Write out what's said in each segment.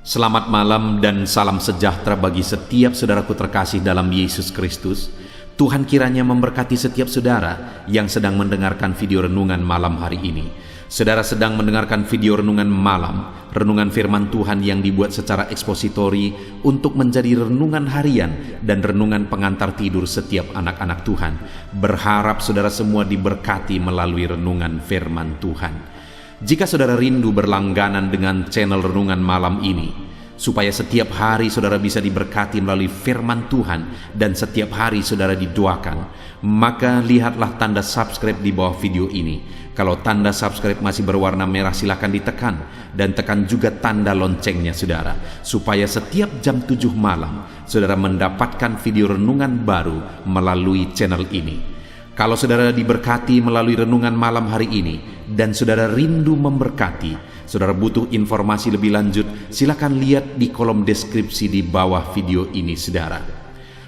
Selamat malam dan salam sejahtera bagi setiap saudaraku terkasih dalam Yesus Kristus. Tuhan kiranya memberkati setiap saudara yang sedang mendengarkan video renungan malam hari ini. Saudara sedang mendengarkan video renungan malam, renungan firman Tuhan yang dibuat secara ekspositori untuk menjadi renungan harian dan renungan pengantar tidur setiap anak-anak Tuhan. Berharap saudara semua diberkati melalui renungan firman Tuhan. Jika saudara rindu berlangganan dengan channel renungan malam ini, supaya setiap hari saudara bisa diberkati melalui firman Tuhan dan setiap hari saudara didoakan, maka lihatlah tanda subscribe di bawah video ini. Kalau tanda subscribe masih berwarna merah, silakan ditekan dan tekan juga tanda loncengnya saudara, supaya setiap jam 7 malam saudara mendapatkan video renungan baru melalui channel ini. Kalau saudara diberkati melalui renungan malam hari ini dan saudara rindu memberkati, saudara butuh informasi lebih lanjut, silakan lihat di kolom deskripsi di bawah video ini saudara.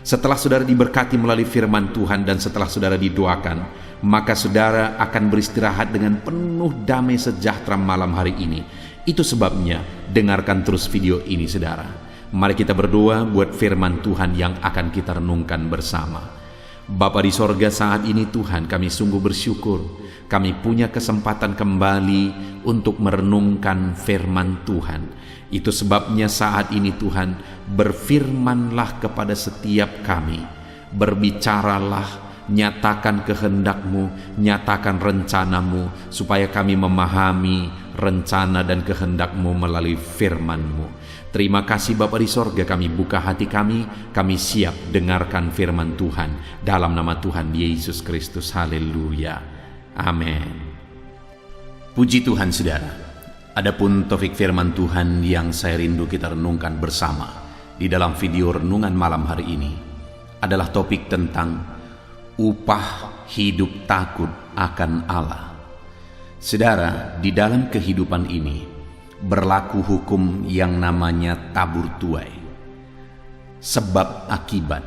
Setelah saudara diberkati melalui firman Tuhan dan setelah saudara didoakan, maka saudara akan beristirahat dengan penuh damai sejahtera malam hari ini. Itu sebabnya dengarkan terus video ini saudara. Mari kita berdoa buat firman Tuhan yang akan kita renungkan bersama. Bapa di sorga, saat ini Tuhan kami sungguh bersyukur kami punya kesempatan kembali untuk merenungkan firman Tuhan. Itu sebabnya saat ini Tuhan, berfirmanlah kepada setiap kami, berbicaralah, nyatakan kehendak-Mu, nyatakan rencana-Mu, supaya kami memahami rencana dan kehendak-Mu melalui firman-Mu. Terima kasih Bapa di sorga, kami buka hati kami siap dengarkan firman Tuhan. Dalam nama Tuhan Yesus Kristus, haleluya, amin. Puji Tuhan saudara, adapun topik firman Tuhan yang saya rindu kita renungkan bersama di dalam video renungan malam hari ini adalah topik tentang upah hidup takut akan Allah. Saudara, di dalam kehidupan ini berlaku hukum yang namanya tabur tuai, sebab akibat.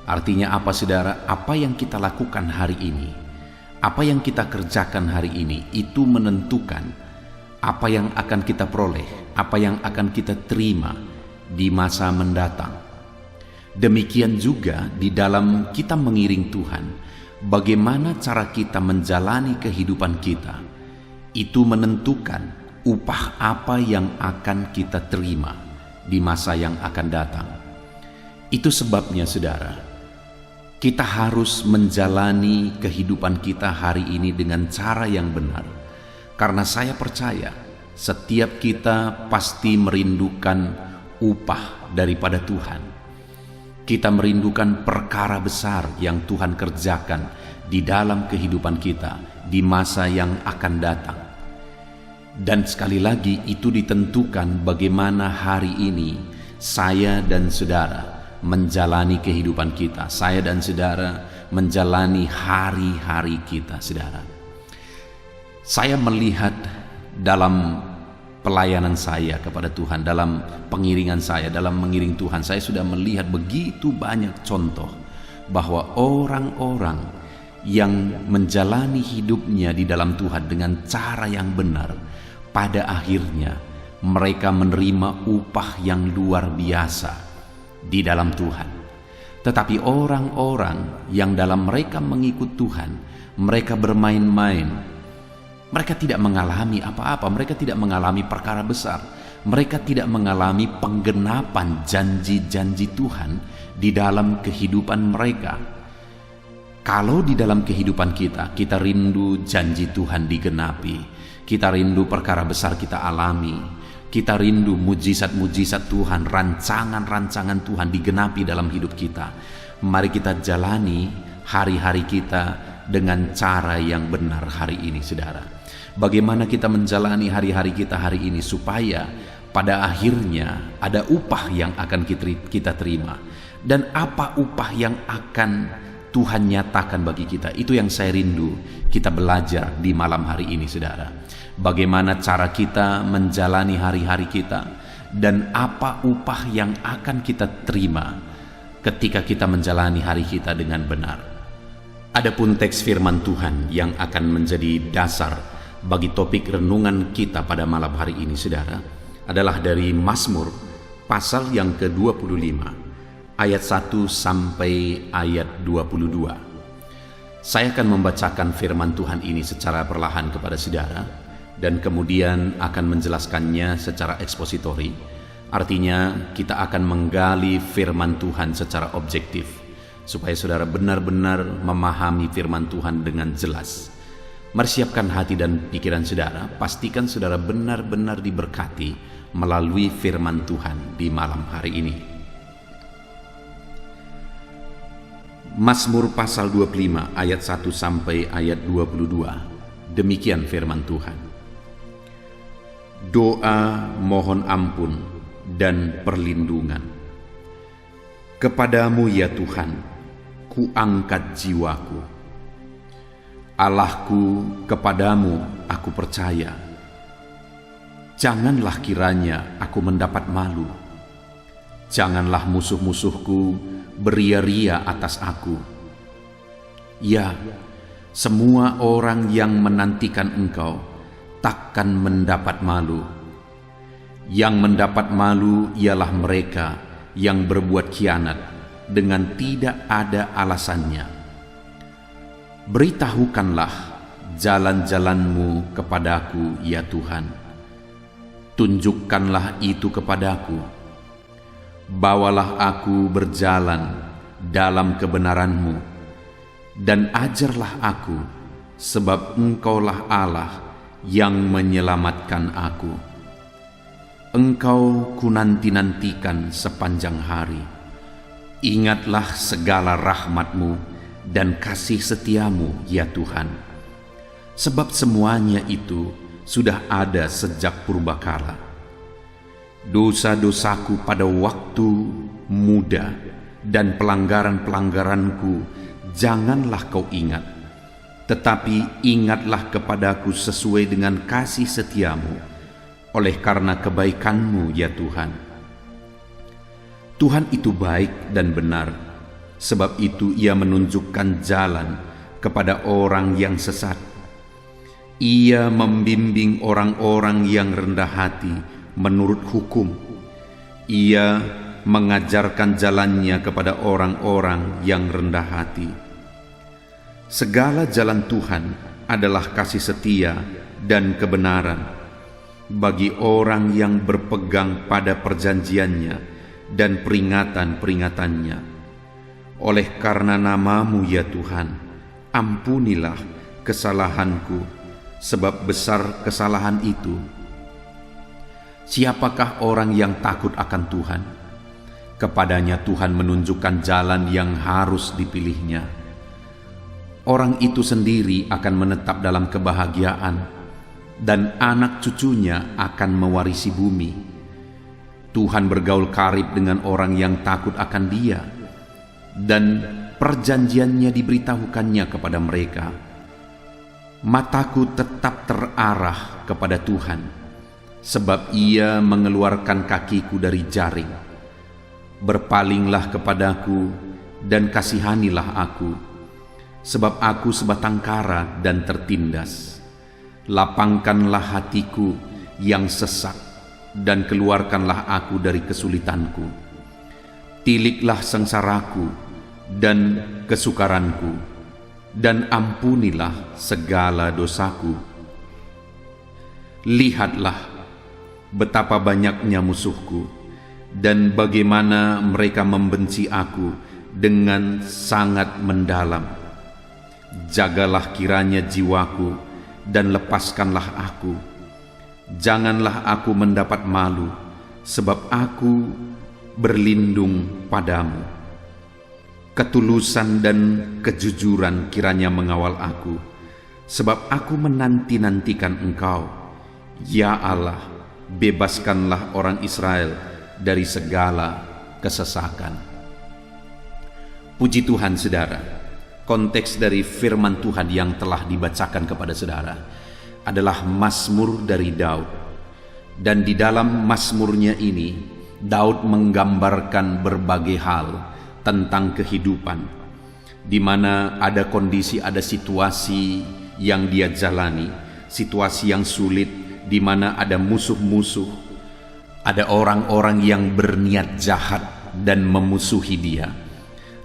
Artinya apa saudara? Apa yang kita lakukan hari ini, apa yang kita kerjakan hari ini, itu menentukan apa yang akan kita peroleh, apa yang akan kita terima di masa mendatang. Demikian juga di dalam kita mengiring Tuhan, bagaimana cara kita menjalani kehidupan kita, itu menentukan upah apa yang akan kita terima di masa yang akan datang. Itu sebabnya saudara, kita harus menjalani kehidupan kita hari ini dengan cara yang benar. Karena saya percaya setiap kita pasti merindukan upah daripada Tuhan. Kita merindukan perkara besar yang Tuhan kerjakan di dalam kehidupan kita di masa yang akan datang. Dan sekali lagi itu ditentukan bagaimana hari ini saya dan saudara menjalani kehidupan kita. Saya dan saudara menjalani hari-hari kita saudara. Saya melihat dalam pelayanan saya kepada Tuhan, dalam pengiringan saya, dalam mengiring Tuhan, saya sudah melihat begitu banyak contoh bahwa orang-orang yang menjalani hidupnya di dalam Tuhan dengan cara yang benar, pada akhirnya mereka menerima upah yang luar biasa di dalam Tuhan. Tetapi orang-orang yang dalam mereka mengikut Tuhan, mereka bermain-main, mereka tidak mengalami apa-apa, mereka tidak mengalami perkara besar, mereka tidak mengalami penggenapan janji-janji Tuhan di dalam kehidupan mereka. Kalau di dalam kehidupan kita rindu janji Tuhan digenapi, kita rindu perkara besar kita alami, kita rindu mujizat-mujizat Tuhan, rancangan-rancangan Tuhan digenapi dalam hidup kita. Mari kita jalani hari-hari kita dengan cara yang benar hari ini saudara. Bagaimana kita menjalani hari-hari kita hari ini supaya pada akhirnya ada upah yang akan kita terima. Dan apa upah yang akan Tuhan nyatakan bagi kita, itu yang saya rindu kita belajar di malam hari ini saudara. Bagaimana cara kita menjalani hari-hari kita dan apa upah yang akan kita terima ketika kita menjalani hari kita dengan benar. Adapun teks firman Tuhan yang akan menjadi dasar bagi topik renungan kita pada malam hari ini saudara, adalah dari Mazmur pasal yang ke-25 ayat 1 sampai ayat 22. Saya akan membacakan firman Tuhan ini secara perlahan kepada saudara dan kemudian akan menjelaskannya secara ekspositori. Artinya kita akan menggali firman Tuhan secara objektif supaya saudara benar-benar memahami firman Tuhan dengan jelas. Mari siapkan hati dan pikiran saudara, pastikan saudara benar-benar diberkati melalui firman Tuhan di malam hari ini. Mazmur pasal 25 ayat 1 sampai ayat 22. Demikian firman Tuhan. Doa mohon ampun dan perlindungan. Kepadamu ya Tuhan, kuangkat jiwaku. Allahku, kepadamu aku percaya. Janganlah kiranya aku mendapat malu. Janganlah musuh-musuhku beria-ria atas aku. Ya, semua orang yang menantikan Engkau takkan mendapat malu. Yang mendapat malu ialah mereka yang berbuat khianat dengan tidak ada alasannya. Beritahukanlah jalan-jalan-Mu kepadaku, ya Tuhan. Tunjukkanlah itu kepadaku. Bawalah aku berjalan dalam kebenaran-Mu, dan ajarlah aku, sebab Engkaulah Allah yang menyelamatkan aku. Engkau kunanti-nantikan sepanjang hari. Ingatlah segala rahmat-Mu dan kasih setiamu, ya Tuhan. Sebab semuanya itu sudah ada sejak purbakala. Dosa-dosaku pada waktu muda dan pelanggaran-pelanggaranku janganlah kau ingat, tetapi ingatlah kepadaku sesuai dengan kasih setiamu, oleh karena kebaikan-Mu, ya Tuhan. Tuhan itu baik dan benar, sebab itu Ia menunjukkan jalan kepada orang yang sesat. Ia membimbing orang-orang yang rendah hati menurut hukum. Ia mengajarkan jalannya kepada orang-orang yang rendah hati. Segala jalan Tuhan adalah kasih setia dan kebenaran bagi orang yang berpegang pada perjanjiannya dan peringatan-peringatannya. Oleh karena nama-Mu, ya Tuhan, ampunilah kesalahanku, sebab besar kesalahan itu. Siapakah orang yang takut akan Tuhan? Kepadanya Tuhan menunjukkan jalan yang harus dipilihnya. Orang itu sendiri akan menetap dalam kebahagiaan, dan anak cucunya akan mewarisi bumi. Tuhan bergaul karib dengan orang yang takut akan Dia, dan perjanjiannya diberitahukannya kepada mereka. Mataku tetap terarah kepada Tuhan, sebab Ia mengeluarkan kakiku dari jaring. Berpalinglah kepadaku dan kasihanilah aku, sebab aku sebatang kara dan tertindas. Lapangkanlah hatiku yang sesak, dan keluarkanlah aku dari kesulitanku. Tiliklah sengsaraku dan kesukaranku, dan ampunilah segala dosaku. Lihatlah betapa banyaknya musuhku, dan bagaimana mereka membenci aku dengan sangat mendalam. Jagalah kiranya jiwaku, dan lepaskanlah aku. Janganlah aku mendapat malu, sebab aku berlindung padamu. Ketulusan dan kejujuran kiranya mengawal aku, sebab aku menanti-nantikan Engkau. Ya Allah, bebaskanlah orang Israel dari segala kesesakan. Puji Tuhan, saudara. Konteks dari firman Tuhan yang telah dibacakan kepada saudara adalah Mazmur dari Daud. Dan di dalam Mazmurnya ini, Daud menggambarkan berbagai hal tentang kehidupan, di mana ada kondisi, ada situasi yang dia jalani, situasi yang sulit, di mana ada musuh-musuh, Ada orang-orang yang berniat jahat dan memusuhi dia.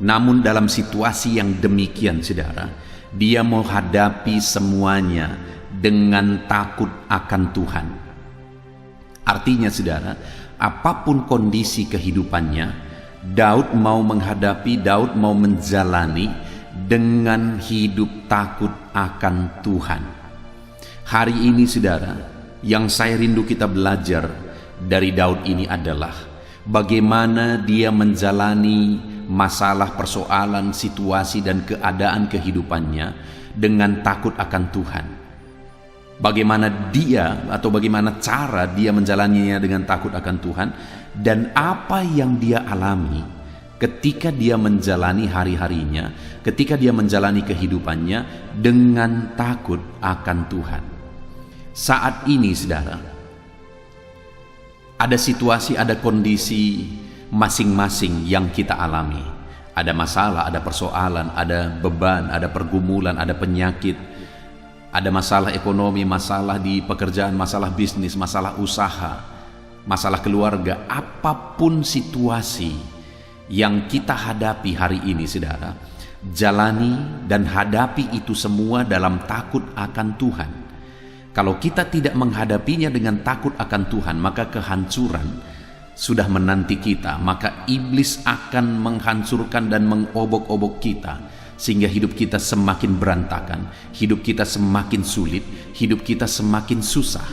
Namun dalam situasi yang demikian, saudara, dia menghadapi semuanya dengan takut akan Tuhan. Artinya, saudara, apapun kondisi kehidupannya, Daud mau menghadapi, Daud mau menjalani dengan hidup takut akan Tuhan. Hari ini, saudara, yang saya rindu kita belajar dari Daud ini adalah bagaimana dia menjalani masalah, persoalan, situasi, dan keadaan kehidupannya dengan takut akan Tuhan. Bagaimana dia atau bagaimana cara dia menjalaninya dengan takut akan Tuhan, dan apa yang dia alami ketika dia menjalani hari-harinya, ketika dia menjalani kehidupannya dengan takut akan Tuhan. Saat ini, saudara, ada situasi, ada kondisi masing-masing yang kita alami. Ada masalah, ada persoalan, ada beban, ada pergumulan, ada penyakit, ada masalah ekonomi, masalah di pekerjaan, masalah bisnis, masalah usaha, masalah keluarga. Apapun situasi yang kita hadapi hari ini, saudara, jalani dan hadapi itu semua dalam takut akan Tuhan. Kalau kita tidak menghadapinya dengan takut akan Tuhan, maka kehancuran sudah menanti kita. Maka iblis akan menghancurkan dan mengobok-obok kita, sehingga hidup kita semakin berantakan, hidup kita semakin sulit, hidup kita semakin susah.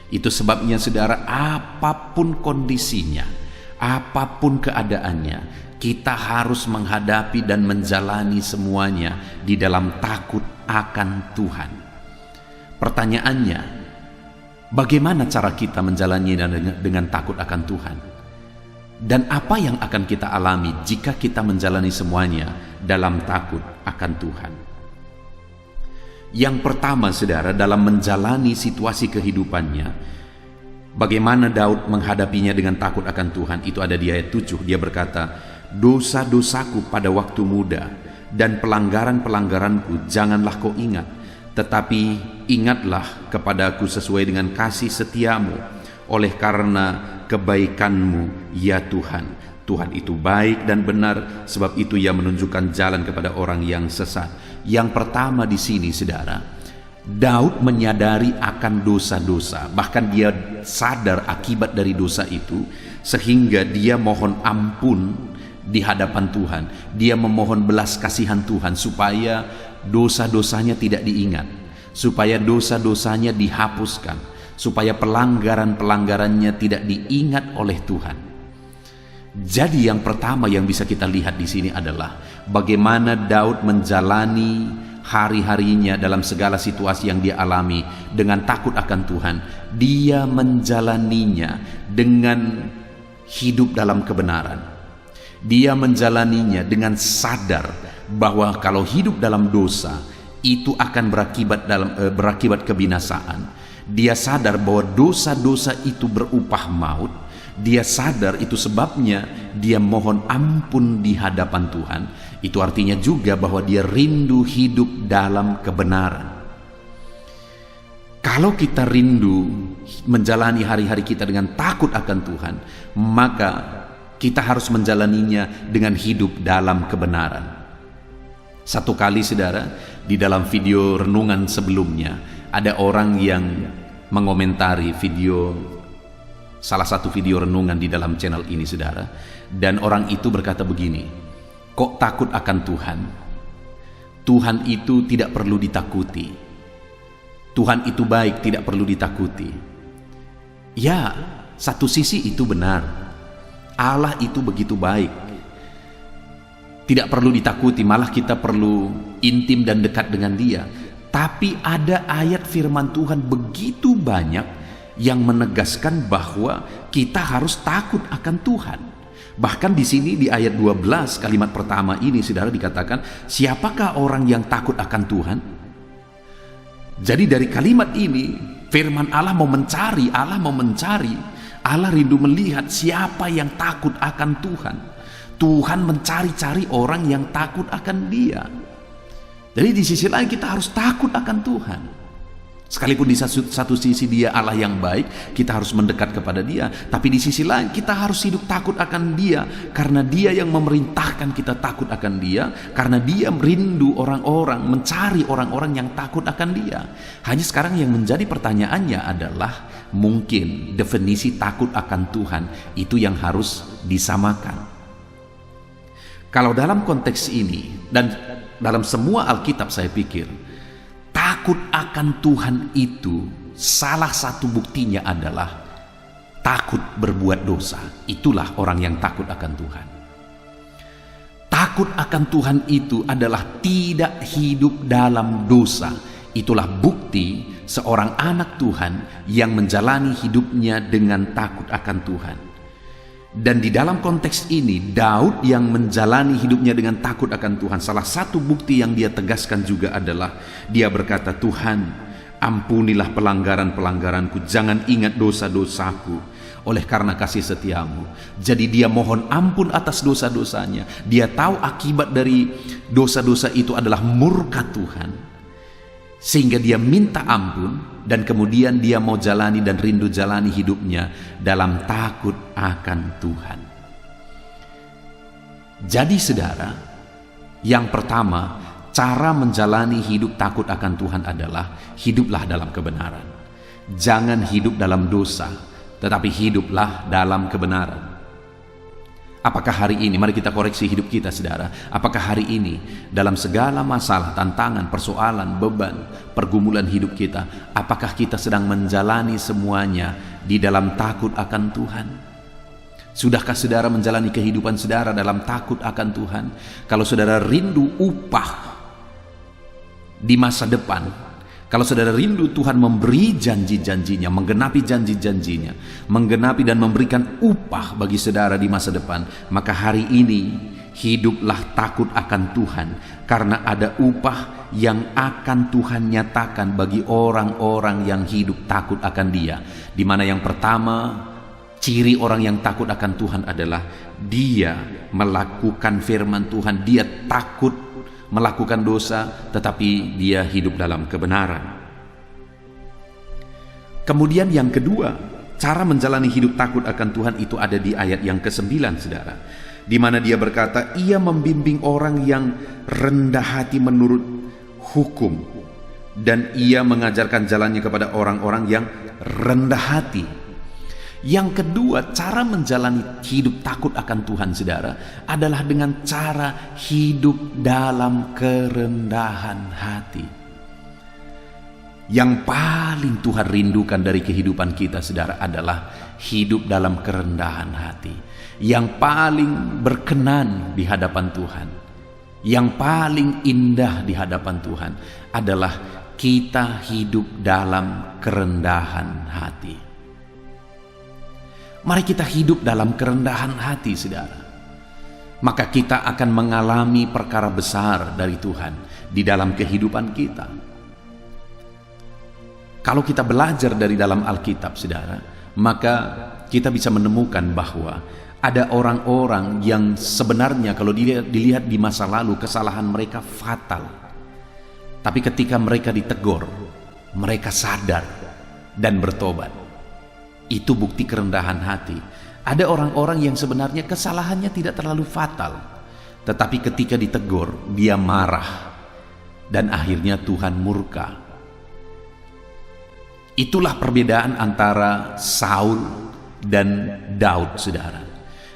Itu sebabnya, saudara, apapun kondisinya, apapun keadaannya, kita harus menghadapi dan menjalani semuanya di dalam takut akan Tuhan. Pertanyaannya, bagaimana cara kita menjalaninya dengan takut akan Tuhan? Dan apa yang akan kita alami jika kita menjalani semuanya dalam takut akan Tuhan? Yang pertama, saudara, dalam menjalani situasi kehidupannya, bagaimana Daud menghadapinya dengan takut akan Tuhan, itu ada di ayat 7. Dia berkata, "Dosa-dosaku pada waktu muda dan pelanggaran-pelanggaranku janganlah kau ingat. Tetapi ingatlah kepadaku sesuai dengan kasih setiamu, oleh karena kebaikanmu, ya Tuhan. Tuhan itu baik dan benar, sebab itu Ia menunjukkan jalan kepada orang yang sesat." Yang pertama di sini, saudara, Daud menyadari akan dosa-dosa, bahkan dia sadar akibat dari dosa itu, sehingga dia mohon ampun di hadapan Tuhan. Dia memohon belas kasihan Tuhan supaya dosa-dosanya tidak diingat, supaya dosa-dosanya dihapuskan, supaya pelanggaran-pelanggarannya tidak diingat oleh Tuhan. Jadi yang pertama yang bisa kita lihat di sini adalah bagaimana Daud menjalani hari-harinya dalam segala situasi yang dia alami dengan takut akan Tuhan. Dia menjalaninya dengan hidup dalam kebenaran. Dia menjalaninya dengan sadar bahwa kalau hidup dalam dosa itu akan berakibat kebinasaan. Dia sadar bahwa dosa-dosa itu berupah maut. Dia sadar itu sebabnya dia mohon ampun di hadapan Tuhan. Itu artinya juga bahwa dia rindu hidup dalam kebenaran. Kalau kita rindu menjalani hari-hari kita dengan takut akan Tuhan, maka kita harus menjalaninya dengan hidup dalam kebenaran. Satu kali, saudara, di dalam video renungan sebelumnya, ada orang yang mengomentari salah satu video renungan di dalam channel ini, saudara. Dan orang itu berkata begini, "Kok takut akan Tuhan? Tuhan itu tidak perlu ditakuti. Tuhan itu baik, tidak perlu ditakuti." Ya, satu sisi itu benar. Allah itu begitu baik, tidak perlu ditakuti, malah kita perlu intim dan dekat dengan Dia. Tapi ada ayat firman Tuhan begitu banyak yang menegaskan bahwa kita harus takut akan Tuhan. Bahkan di sini di ayat 12 kalimat pertama ini, saudara, dikatakan, "Siapakah orang yang takut akan Tuhan?" Jadi dari kalimat ini firman Allah mau mencari, Allah rindu melihat siapa yang takut akan Tuhan. Tuhan mencari-cari orang yang takut akan Dia. Jadi di sisi lain kita harus takut akan Tuhan. Sekalipun di satu sisi dia Allah yang baik, kita harus mendekat kepada dia. Tapi di sisi lain kita harus hidup takut akan dia, karena dia yang memerintahkan kita takut akan dia, karena dia merindu orang-orang, mencari orang-orang yang takut akan dia. Hanya sekarang yang menjadi pertanyaannya adalah, mungkin definisi takut akan Tuhan itu yang harus disamakan. Kalau dalam konteks ini dan dalam semua Alkitab, saya pikir takut akan Tuhan itu salah satu buktinya adalah takut berbuat dosa. Itulah orang yang takut akan Tuhan. Takut akan Tuhan itu adalah tidak hidup dalam dosa. Itulah bukti seorang anak Tuhan yang menjalani hidupnya dengan takut akan Tuhan. Dan di dalam konteks ini, Daud yang menjalani hidupnya dengan takut akan Tuhan, salah satu bukti yang dia tegaskan juga adalah dia berkata, Tuhan, ampunilah pelanggaran-pelanggaranku, jangan ingat dosa-dosaku oleh karena kasih setiamu. Jadi dia mohon ampun atas dosa-dosanya. Dia tahu akibat dari dosa-dosa itu adalah murka Tuhan, sehingga dia minta ampun, dan kemudian dia mau jalani dan rindu jalani hidupnya dalam takut akan Tuhan. Jadi saudara, yang pertama, cara menjalani hidup takut akan Tuhan adalah hiduplah dalam kebenaran. Jangan hidup dalam dosa, tetapi hiduplah dalam kebenaran. Apakah hari ini, mari kita koreksi hidup kita saudara, apakah hari ini dalam segala masalah, tantangan, persoalan, beban, pergumulan hidup kita, apakah kita sedang menjalani semuanya di dalam takut akan Tuhan? Sudahkah saudara menjalani kehidupan saudara dalam takut akan Tuhan? Kalau saudara rindu upah di masa depan, kalau saudara rindu Tuhan memberi janji-janjinya, menggenapi janji-janjinya, menggenapi dan memberikan upah bagi saudara di masa depan, maka hari ini hiduplah takut akan Tuhan, karena ada upah yang akan Tuhan nyatakan bagi orang-orang yang hidup takut akan Dia. Di mana yang pertama, ciri orang yang takut akan Tuhan adalah dia melakukan firman Tuhan, dia takut melakukan dosa, tetapi dia hidup dalam kebenaran. Kemudian yang kedua, cara menjalani hidup takut akan Tuhan itu ada di ayat yang ke-9 saudara, di mana dia berkata, ia membimbing orang yang rendah hati menurut hukum, dan ia mengajarkan jalannya kepada orang-orang yang rendah hati. Yang kedua, cara menjalani hidup takut akan Tuhan saudara adalah dengan cara hidup dalam kerendahan hati. Yang paling Tuhan rindukan dari kehidupan kita saudara adalah hidup dalam kerendahan hati. Yang paling berkenan di hadapan Tuhan, yang paling indah di hadapan Tuhan adalah kita hidup dalam kerendahan hati. Mari kita hidup dalam kerendahan hati saudara, maka kita akan mengalami perkara besar dari Tuhan di dalam kehidupan kita. Kalau kita belajar dari dalam Alkitab saudara, maka kita bisa menemukan bahwa ada orang-orang yang sebenarnya kalau dilihat di masa lalu kesalahan mereka fatal, tapi ketika mereka ditegur, mereka sadar dan bertobat. Itu bukti kerendahan hati. Ada orang-orang yang sebenarnya kesalahannya tidak terlalu fatal, tetapi ketika ditegur, dia marah, dan akhirnya Tuhan murka. Itulah perbedaan antara Saul dan Daud saudara.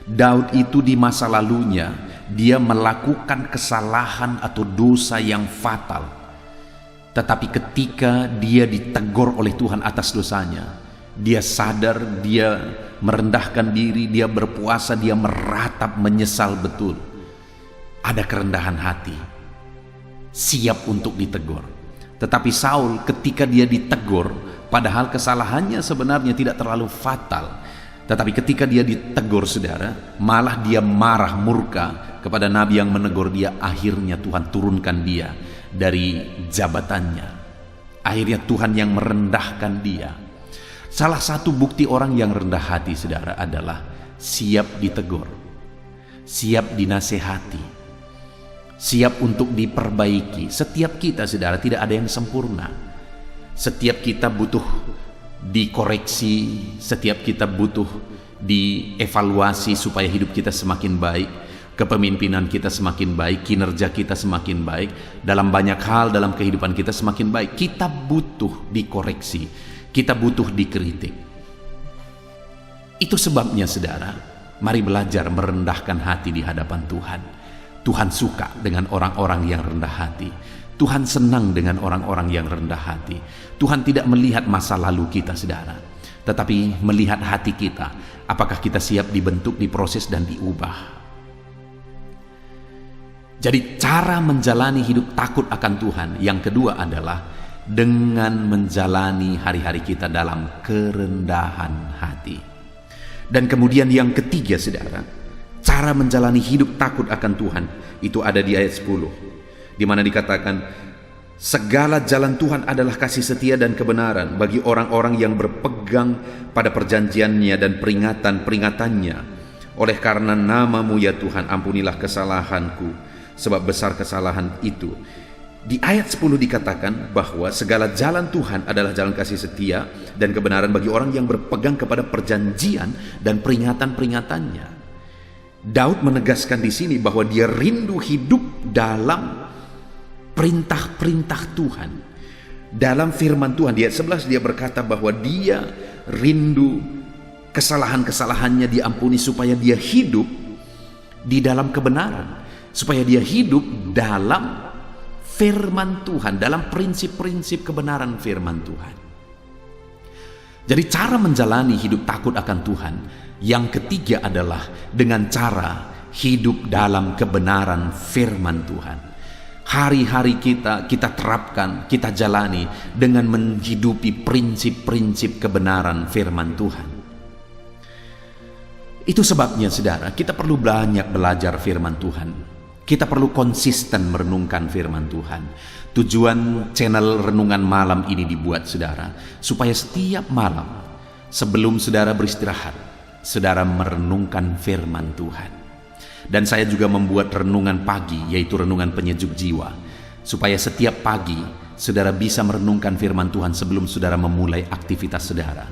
Daud itu di masa lalunya, dia melakukan kesalahan atau dosa yang fatal, tetapi ketika dia ditegur oleh Tuhan atas dosanya, dia sadar, dia merendahkan diri, dia berpuasa, dia meratap, menyesal betul. Ada kerendahan hati, siap untuk ditegur. Tetapi Saul ketika dia ditegur, padahal kesalahannya sebenarnya tidak terlalu fatal, tetapi ketika dia ditegur saudara, malah dia marah, murka kepada nabi yang menegur dia. Akhirnya Tuhan turunkan dia dari jabatannya. Akhirnya Tuhan yang merendahkan dia. Salah satu bukti orang yang rendah hati saudara adalah siap ditegur, siap dinasehati, siap untuk diperbaiki. Setiap kita saudara tidak ada yang sempurna. Setiap kita butuh dikoreksi, setiap kita butuh dievaluasi supaya hidup kita semakin baik, kepemimpinan kita semakin baik, kinerja kita semakin baik, dalam banyak hal dalam kehidupan kita semakin baik. Kita butuh dikoreksi, kita butuh dikritik. Itu sebabnya saudara, mari belajar merendahkan hati di hadapan Tuhan. Tuhan suka dengan orang-orang yang rendah hati. Tuhan senang dengan orang-orang yang rendah hati. Tuhan tidak melihat masa lalu kita saudara, tetapi melihat hati kita. Apakah kita siap dibentuk, diproses, dan diubah. Jadi cara menjalani hidup takut akan Tuhan yang kedua adalah dengan menjalani hari-hari kita dalam kerendahan hati. Dan kemudian yang ketiga saudara, cara menjalani hidup takut akan Tuhan itu ada di ayat 10, di mana dikatakan, segala jalan Tuhan adalah kasih setia dan kebenaran bagi orang-orang yang berpegang pada perjanjiannya dan peringatan-peringatannya. Oleh karena nama-Mu ya Tuhan, ampunilah kesalahanku, sebab besar kesalahan itu. Di ayat 10 dikatakan bahwa segala jalan Tuhan adalah jalan kasih setia dan kebenaran bagi orang yang berpegang kepada perjanjian dan peringatan-peringatannya. Daud menegaskan di sini bahwa dia rindu hidup dalam perintah-perintah Tuhan, dalam firman Tuhan. Di ayat 11 dia berkata bahwa dia rindu kesalahan-kesalahannya diampuni supaya dia hidup di dalam kebenaran, supaya dia hidup dalam firman Tuhan, dalam prinsip-prinsip kebenaran firman Tuhan. Jadi cara menjalani hidup takut akan Tuhan yang ketiga adalah dengan cara hidup dalam kebenaran firman Tuhan. Hari-hari kita terapkan, kita jalani dengan menghidupi prinsip-prinsip kebenaran firman Tuhan. Itu sebabnya saudara, kita perlu banyak belajar firman Tuhan. Kita perlu konsisten merenungkan firman Tuhan. Tujuan channel Renungan Malam ini dibuat saudara, supaya setiap malam sebelum saudara beristirahat, saudara merenungkan firman Tuhan. Dan saya juga membuat renungan pagi, yaitu renungan penyejuk jiwa, supaya setiap pagi saudara bisa merenungkan firman Tuhan sebelum saudara memulai aktivitas saudara.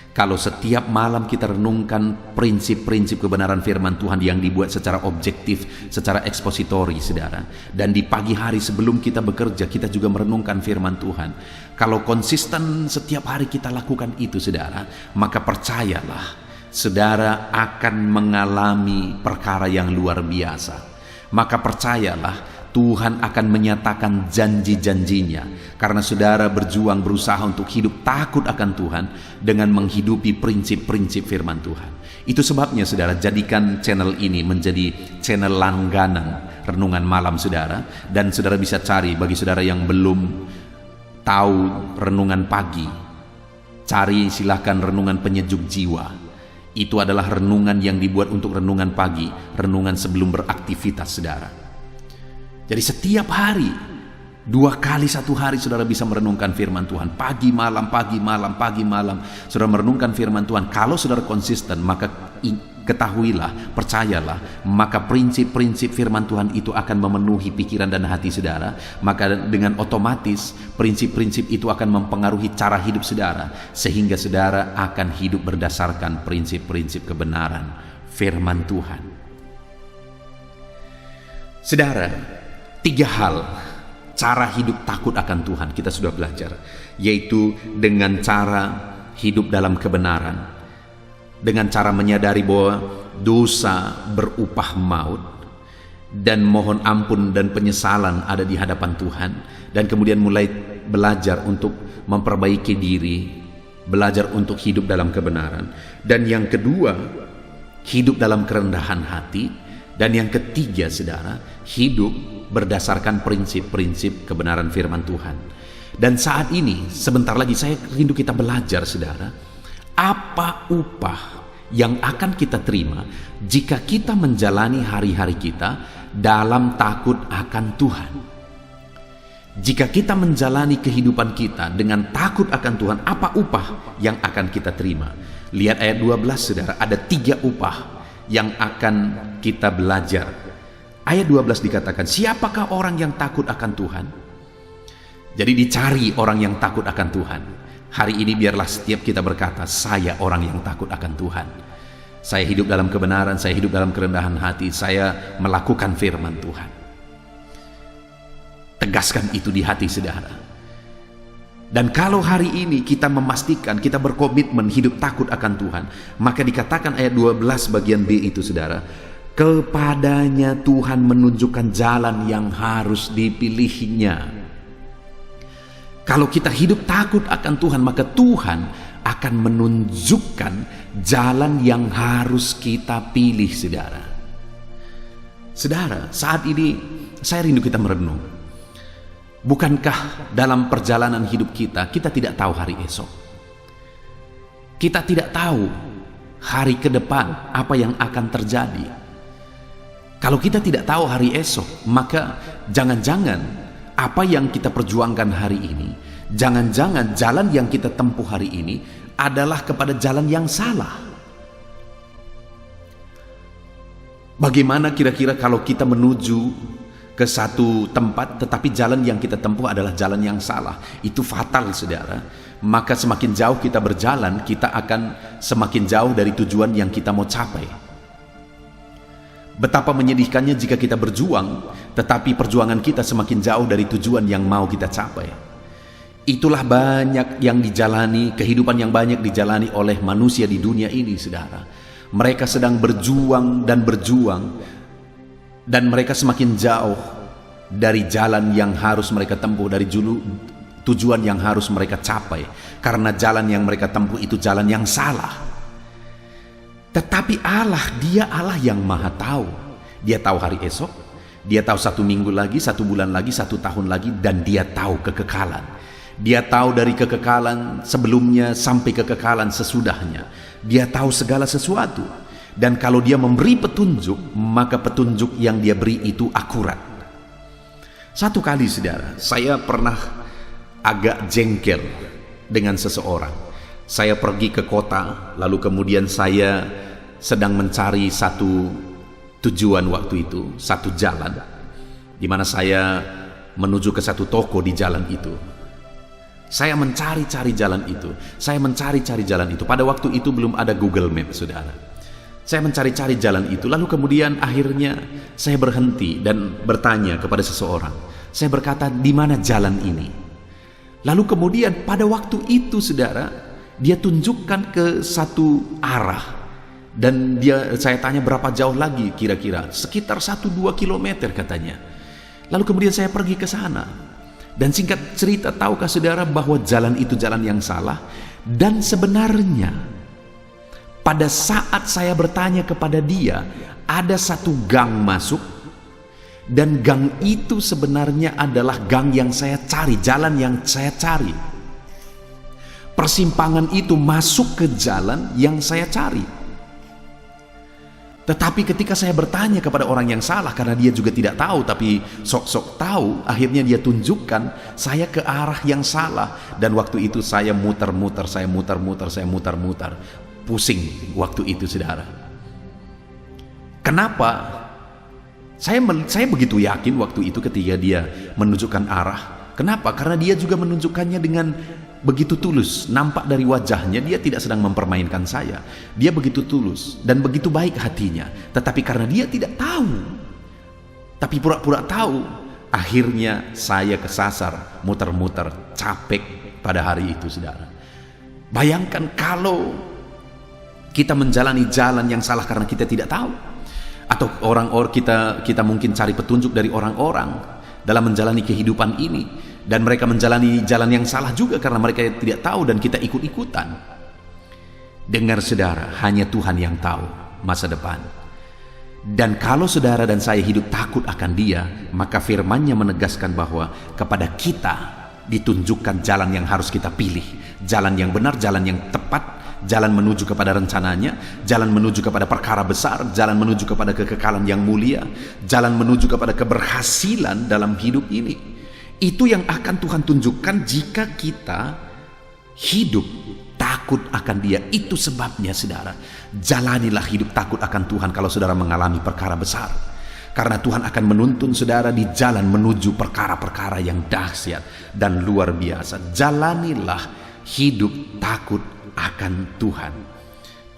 Kalau setiap malam kita renungkan prinsip-prinsip kebenaran firman Tuhan yang dibuat secara objektif, secara ekspositori saudara, dan di pagi hari sebelum kita bekerja kita juga merenungkan firman Tuhan. Kalau konsisten setiap hari kita lakukan itu saudara, maka percayalah saudara akan mengalami perkara yang luar biasa. Maka percayalah Tuhan akan menyatakan janji-janjinya, karena saudara berjuang berusaha untuk hidup takut akan Tuhan dengan menghidupi prinsip-prinsip firman Tuhan. Itu sebabnya saudara, jadikan channel ini menjadi channel langganan renungan malam saudara. Dan saudara bisa cari, bagi saudara yang belum tahu renungan pagi, cari silahkan renungan penyejuk jiwa. Itu adalah renungan yang dibuat untuk renungan pagi, renungan sebelum beraktivitas saudara. Jadi setiap hari, 2 kali 1 hari saudara bisa merenungkan firman Tuhan. Pagi malam, pagi malam, pagi malam. Saudara merenungkan firman Tuhan. Kalau saudara konsisten, maka ketahuilah, percayalah, maka prinsip-prinsip firman Tuhan itu akan memenuhi pikiran dan hati saudara. Maka dengan otomatis prinsip-prinsip itu akan mempengaruhi cara hidup saudara, sehingga saudara akan hidup berdasarkan prinsip-prinsip kebenaran firman Tuhan. Saudara, 3 hal cara hidup takut akan Tuhan kita sudah belajar, yaitu dengan cara hidup dalam kebenaran, dengan cara menyadari bahwa dosa berupah maut, dan mohon ampun dan penyesalan ada di hadapan Tuhan, dan kemudian mulai belajar untuk memperbaiki diri, belajar untuk hidup dalam kebenaran. Dan yang kedua, hidup dalam kerendahan hati. Dan yang ketiga saudara, hidup berdasarkan prinsip-prinsip kebenaran firman Tuhan. Dan saat ini, sebentar lagi saya rindu kita belajar saudara, apa upah yang akan kita terima jika kita menjalani hari-hari kita dalam takut akan Tuhan. Jika kita menjalani kehidupan kita dengan takut akan Tuhan, apa upah yang akan kita terima? Lihat ayat 12 saudara, ada 3 upah yang akan kita belajar. Ayat 12 dikatakan, siapakah orang yang takut akan Tuhan? Jadi dicari orang yang takut akan Tuhan. Hari ini biarlah setiap kita berkata, saya orang yang takut akan Tuhan. Saya hidup dalam kebenaran, saya hidup dalam kerendahan hati, saya melakukan firman Tuhan. Tegaskan itu di hati saudara. Dan kalau hari ini kita memastikan, kita berkomitmen hidup takut akan Tuhan, maka dikatakan ayat 12 bagian B itu saudara, kepadanya Tuhan menunjukkan jalan yang harus dipilihnya. Kalau kita hidup takut akan Tuhan, maka Tuhan akan menunjukkan jalan yang harus kita pilih, saudara. Saudara, saat ini saya rindu kita merenung. Bukankah dalam perjalanan hidup kita tidak tahu hari esok? Kita tidak tahu hari ke depan apa yang akan terjadi. Kalau kita tidak tahu hari esok, maka jangan-jangan apa yang kita perjuangkan hari ini, jangan-jangan jalan yang kita tempuh hari ini adalah kepada jalan yang salah. Bagaimana kira-kira kalau kita menuju ke satu tempat tetapi jalan yang kita tempuh adalah jalan yang salah? Itu fatal, saudara. Maka semakin jauh kita berjalan, kita akan semakin jauh dari tujuan yang kita mau capai. Betapa menyedihkannya jika kita berjuang, tetapi perjuangan kita semakin jauh dari tujuan yang mau kita capai. Itulah banyak yang dijalani, kehidupan yang banyak dijalani oleh manusia di dunia ini, saudara. Mereka sedang berjuang, dan mereka semakin jauh dari jalan yang harus mereka tempuh, dari tujuan yang harus mereka capai. Karena jalan yang mereka tempuh itu jalan yang salah. Tetapi Allah, dia Allah yang maha tahu. Dia tahu hari esok, dia tahu 1 minggu lagi, 1 bulan lagi, 1 tahun lagi, dan dia tahu kekekalan. Dia tahu dari kekekalan sebelumnya sampai kekekalan sesudahnya. Dia tahu segala sesuatu. Dan kalau dia memberi petunjuk, maka petunjuk yang dia beri itu akurat. Satu kali, saudara, saya pernah agak jengkel dengan seseorang. Saya pergi ke kota, lalu kemudian saya sedang mencari satu tujuan waktu itu, satu jalan, di mana saya menuju ke satu toko di jalan itu. Saya mencari-cari jalan itu. Pada waktu itu belum ada Google Maps, saudara. Saya mencari-cari jalan itu, lalu kemudian akhirnya saya berhenti dan bertanya kepada seseorang. Saya berkata, di mana jalan ini? Lalu kemudian pada waktu itu, saudara, dia tunjukkan ke satu arah. Dan saya tanya berapa jauh lagi kira-kira? Sekitar 1-2 kilometer katanya. Lalu kemudian saya pergi ke sana. Dan singkat cerita, tahukah saudara bahwa jalan itu jalan yang salah? Dan sebenarnya pada saat saya bertanya kepada dia, ada satu gang masuk. Dan gang itu sebenarnya adalah gang yang saya cari, jalan yang saya cari. Persimpangan itu masuk ke jalan yang saya cari. Tetapi ketika saya bertanya kepada orang yang salah, karena dia juga tidak tahu tapi sok-sok tahu, akhirnya dia tunjukkan saya ke arah yang salah. Dan waktu itu saya muter-muter, pusing waktu itu, saudara. Kenapa? Saya begitu yakin waktu itu ketika dia menunjukkan arah. Kenapa? Karena dia juga menunjukkannya dengan begitu tulus. Nampak dari wajahnya dia tidak sedang mempermainkan saya. Dia begitu tulus dan begitu baik hatinya. Tetapi karena dia tidak tahu, tapi pura-pura tahu, akhirnya saya kesasar, muter-muter, capek pada hari itu, saudara. Bayangkan kalau kita menjalani jalan yang salah karena kita tidak tahu, atau orang-orang kita mungkin cari petunjuk dari orang-orang dalam menjalani kehidupan ini, dan mereka menjalani jalan yang salah juga karena mereka tidak tahu dan kita ikut-ikutan. Dengar, saudara, hanya Tuhan yang tahu masa depan. Dan kalau saudara dan saya hidup takut akan Dia, maka firman-Nya menegaskan bahwa kepada kita ditunjukkan jalan yang harus kita pilih, jalan yang benar, jalan yang tepat, jalan menuju kepada rencananya, jalan menuju kepada perkara besar, jalan menuju kepada kekekalan yang mulia, jalan menuju kepada keberhasilan dalam hidup ini. Itu yang akan Tuhan tunjukkan jika kita hidup takut akan Dia. Itu sebabnya, saudara, jalanilah hidup takut akan Tuhan kalau saudara mengalami perkara besar. Karena Tuhan akan menuntun saudara di jalan menuju perkara-perkara yang dahsyat dan luar biasa. Jalanilah hidup takut akan Tuhan.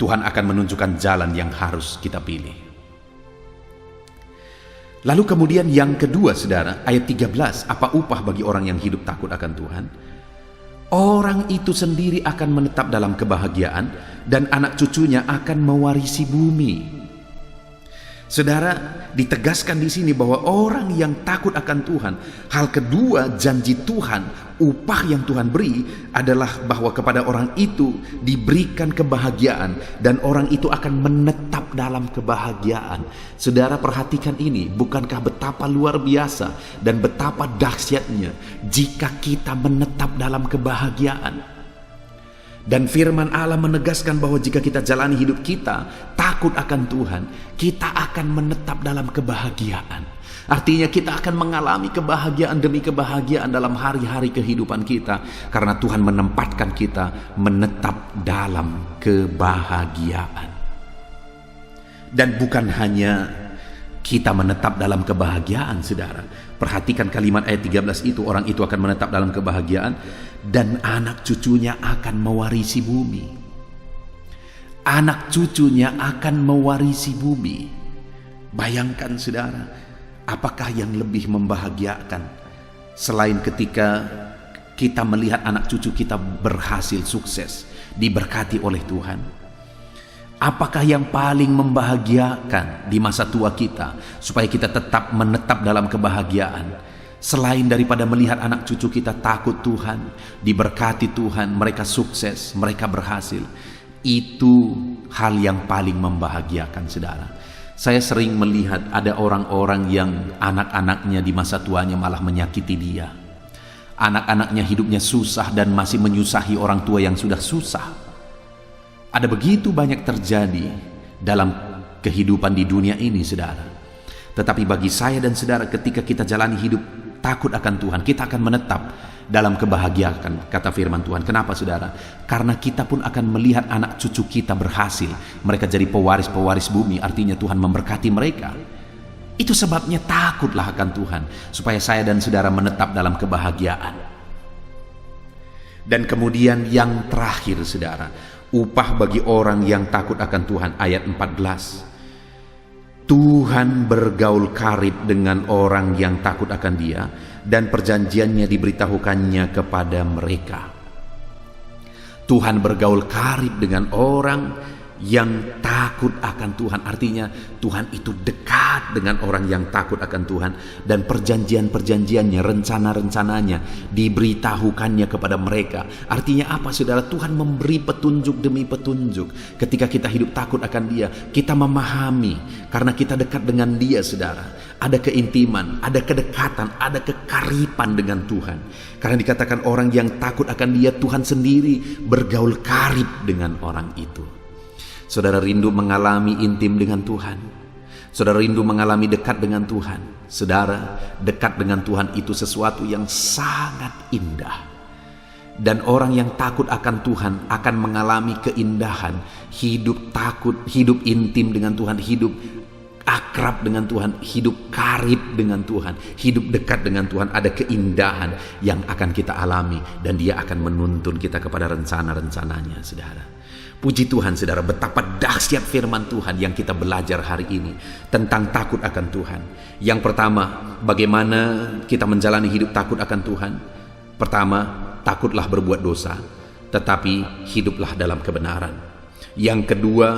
Tuhan akan menunjukkan jalan yang harus kita pilih. Lalu kemudian yang kedua saudara, ayat 13, apa upah bagi orang yang hidup takut akan Tuhan? Orang itu sendiri akan menetap dalam kebahagiaan dan anak cucunya akan mewarisi bumi. Saudara, ditegaskan di sini bahwa orang yang takut akan Tuhan, hal kedua janji Tuhan, upah yang Tuhan beri adalah bahwa kepada orang itu diberikan kebahagiaan dan orang itu akan menetap dalam kebahagiaan. Saudara, perhatikan ini, bukankah betapa luar biasa dan betapa dahsyatnya jika kita menetap dalam kebahagiaan? Dan firman Allah menegaskan bahwa jika kita jalani hidup kita takut akan Tuhan, kita akan menetap dalam kebahagiaan. Artinya kita akan mengalami kebahagiaan demi kebahagiaan dalam hari-hari kehidupan kita, karena Tuhan menempatkan kita menetap dalam kebahagiaan. Dan bukan hanya kita menetap dalam kebahagiaan, saudara. Perhatikan kalimat ayat 13 itu, orang itu akan menetap dalam kebahagiaan dan anak cucunya akan mewarisi bumi. Anak cucunya akan mewarisi bumi. Bayangkan saudara, apakah yang lebih membahagiakan selain ketika kita melihat anak cucu kita berhasil sukses, diberkati oleh Tuhan? Apakah yang paling membahagiakan di masa tua kita supaya kita tetap menetap dalam kebahagiaan? Selain daripada melihat anak cucu kita takut Tuhan, diberkati Tuhan, mereka sukses, mereka berhasil. Itu hal yang paling membahagiakan, saudara. Saya sering melihat ada orang-orang yang anak-anaknya di masa tuanya malah menyakiti dia. Anak-anaknya hidupnya susah dan masih menyusahi orang tua yang sudah susah. Ada begitu banyak terjadi dalam kehidupan di dunia ini, saudara. Tetapi bagi saya dan saudara, ketika kita jalani hidup takut akan Tuhan, kita akan menetap dalam kebahagiaan, kata firman Tuhan. Kenapa saudara? Karena kita pun akan melihat anak cucu kita berhasil. Mereka jadi pewaris-pewaris bumi, artinya Tuhan memberkati mereka. Itu sebabnya takutlah akan Tuhan, supaya saya dan saudara menetap dalam kebahagiaan. Dan kemudian yang terakhir saudara, upah bagi orang yang takut akan Tuhan, ayat 14. Tuhan bergaul karib dengan orang yang takut akan Dia, dan perjanjiannya diberitahukannya kepada mereka. Tuhan bergaul karib dengan orang yang takut akan Tuhan. Artinya Tuhan itu dekat dengan orang yang takut akan Tuhan, dan perjanjian-perjanjiannya, rencana-rencananya diberitahukannya kepada mereka. Artinya apa saudara? Tuhan memberi petunjuk demi petunjuk. Ketika kita hidup takut akan Dia, kita memahami karena kita dekat dengan Dia, saudara. Ada keintiman, ada kedekatan, ada kekaripan dengan Tuhan. Karena dikatakan orang yang takut akan Dia, Tuhan sendiri bergaul karib dengan orang itu. Saudara rindu mengalami intim dengan Tuhan. Saudara rindu mengalami dekat dengan Tuhan. Saudara, dekat dengan Tuhan itu sesuatu yang sangat indah. Dan orang yang takut akan Tuhan akan mengalami keindahan. Hidup takut, hidup intim dengan Tuhan, hidup akrab dengan Tuhan, hidup karib dengan Tuhan, hidup dekat dengan Tuhan. Ada keindahan yang akan kita alami, dan Dia akan menuntun kita kepada rencana-rencananya, saudara. Puji Tuhan saudara, betapa dahsyat firman Tuhan yang kita belajar hari ini tentang takut akan Tuhan. Yang pertama, bagaimana kita menjalani hidup takut akan Tuhan? Pertama, takutlah berbuat dosa, tetapi hiduplah dalam kebenaran. Yang kedua,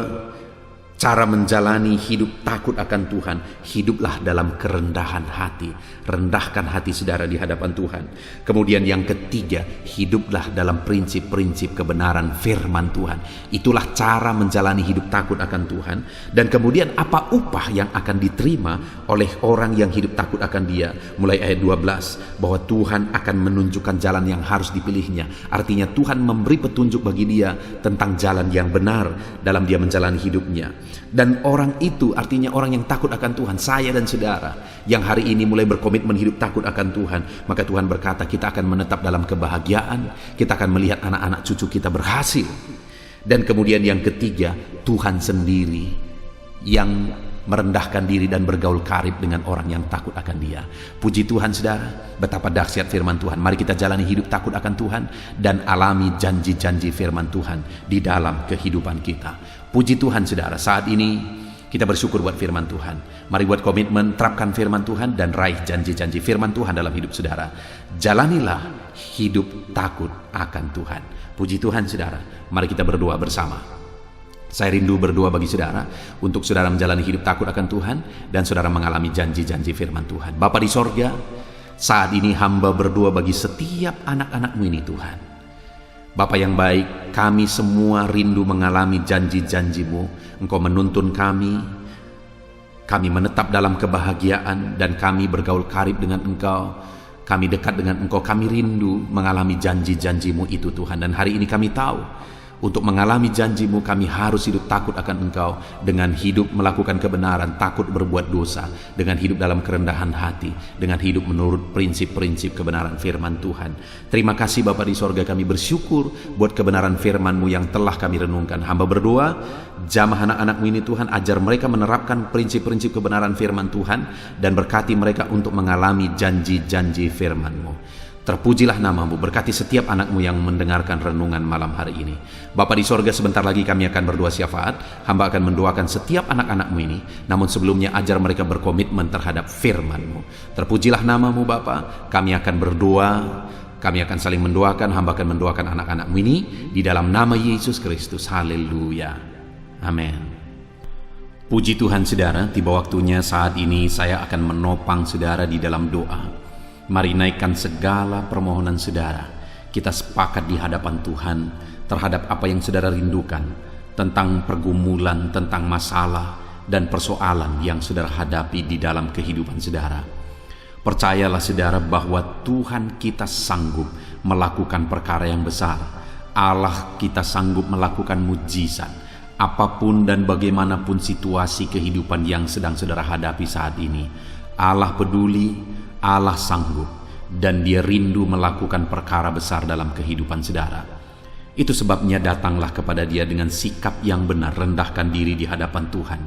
cara menjalani hidup takut akan Tuhan, hiduplah dalam kerendahan hati. Rendahkan hati saudara di hadapan Tuhan. Kemudian yang ketiga, hiduplah dalam prinsip-prinsip kebenaran firman Tuhan. Itulah cara menjalani hidup takut akan Tuhan. Dan kemudian apa upah yang akan diterima oleh orang yang hidup takut akan Dia? Mulai ayat 12, bahwa Tuhan akan menunjukkan jalan yang harus dipilihnya. Artinya Tuhan memberi petunjuk bagi dia tentang jalan yang benar dalam dia menjalani hidupnya. Dan orang itu, artinya orang yang takut akan Tuhan, saya dan saudara yang hari ini mulai berkomitmen hidup takut akan Tuhan, maka Tuhan berkata kita akan menetap dalam kebahagiaan, kita akan melihat anak-anak cucu kita berhasil. Dan kemudian yang ketiga, Tuhan sendiri yang merendahkan diri dan bergaul karib dengan orang yang takut akan Dia. Puji Tuhan saudara, betapa dahsyat firman Tuhan. Mari kita jalani hidup takut akan Tuhan dan alami janji-janji firman Tuhan di dalam kehidupan kita. Puji Tuhan saudara, saat ini kita bersyukur buat firman Tuhan. Mari buat komitmen, terapkan firman Tuhan dan raih janji-janji firman Tuhan dalam hidup saudara. Jalanilah hidup takut akan Tuhan. Puji Tuhan saudara, mari kita berdoa bersama. Saya rindu berdoa bagi saudara, untuk saudara menjalani hidup takut akan Tuhan dan saudara mengalami janji-janji firman Tuhan. Bapa di sorga, saat ini hamba berdoa bagi setiap anak-anak-Mu ini Tuhan. Bapa yang baik, kami semua rindu mengalami janji-janji-Mu. Engkau menuntun kami menetap dalam kebahagiaan dan kami bergaul karib dengan Engkau. Kami dekat dengan Engkau, kami rindu mengalami janji-janji-Mu itu Tuhan. Dan hari ini kami tahu, untuk mengalami janji-Mu kami harus hidup takut akan Engkau, dengan hidup melakukan kebenaran, takut berbuat dosa, dengan hidup dalam kerendahan hati, dengan hidup menurut prinsip-prinsip kebenaran firman Tuhan. Terima kasih Bapa di sorga, kami bersyukur buat kebenaran firman-Mu yang telah kami renungkan. Hamba berdoa, jamah anak-anak-Mu ini Tuhan, ajar mereka menerapkan prinsip-prinsip kebenaran firman Tuhan dan berkati mereka untuk mengalami janji-janji firman-Mu. Terpujilah nama-Mu, berkati setiap anak-Mu yang mendengarkan renungan malam hari ini. Bapa di sorga, sebentar lagi kami akan berdoa syafaat. Hamba akan mendoakan setiap anak-anak-Mu ini, namun sebelumnya ajar mereka berkomitmen terhadap firman-Mu. Terpujilah nama-Mu Bapa, kami akan berdoa, kami akan saling mendoakan. Hamba akan mendoakan anak-anak-Mu ini di dalam nama Yesus Kristus. Haleluya, amin. Puji Tuhan saudara, tiba waktunya saat ini saya akan menopang saudara di dalam doa. Mari naikkan segala permohonan saudara. Kita sepakat di hadapan Tuhan terhadap apa yang saudara rindukan, tentang pergumulan, tentang masalah dan persoalan yang saudara hadapi di dalam kehidupan saudara. Percayalah saudara bahwa Tuhan kita sanggup melakukan perkara yang besar. Allah kita sanggup melakukan mujizat. Apapun dan bagaimanapun situasi kehidupan yang sedang saudara hadapi saat ini, Allah peduli, Allah sanggup, dan Dia rindu melakukan perkara besar dalam kehidupan saudara. Itu sebabnya datanglah kepada Dia dengan sikap yang benar, rendahkan diri di hadapan Tuhan.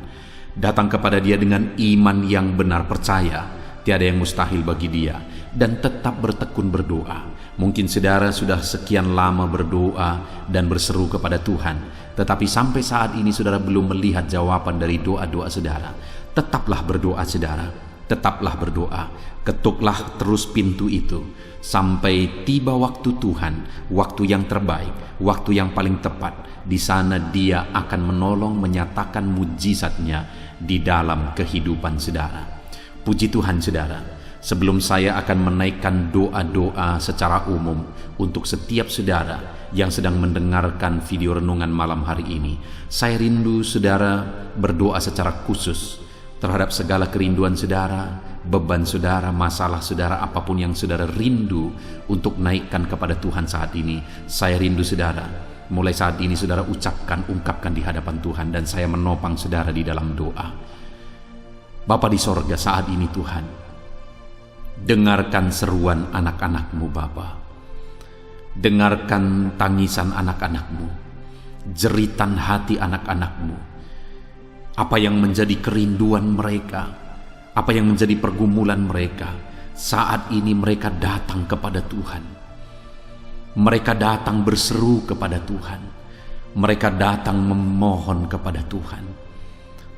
Datang kepada Dia dengan iman yang benar, percaya tiada yang mustahil bagi Dia, dan tetap bertekun berdoa. Mungkin saudara sudah sekian lama berdoa dan berseru kepada Tuhan, tetapi sampai saat ini saudara belum melihat jawaban dari doa-doa saudara. Tetaplah berdoa saudara, tetaplah berdoa. Ketuklah terus pintu itu sampai tiba waktu Tuhan, waktu yang terbaik, waktu yang paling tepat. Di sana Dia akan menolong, menyatakan mujizatnya di dalam kehidupan saudara. Puji Tuhan saudara, sebelum saya akan menaikkan doa-doa secara umum untuk setiap saudara yang sedang mendengarkan video renungan malam hari ini, saya rindu saudara berdoa secara khusus terhadap segala kerinduan saudara, beban saudara, masalah saudara, apapun yang saudara rindu untuk naikkan kepada Tuhan saat ini. Saya rindu saudara, mulai saat ini saudara ungkapkan di hadapan Tuhan, dan saya menopang saudara di dalam doa. Bapa di sorga, saat ini Tuhan, dengarkan seruan anak-anak-Mu Bapa. Dengarkan tangisan anak-anak-Mu, jeritan hati anak-anak-Mu. Apa yang menjadi kerinduan mereka, apa yang menjadi pergumulan mereka. Saat ini mereka datang kepada Tuhan. Mereka datang berseru kepada Tuhan. Mereka datang memohon kepada Tuhan.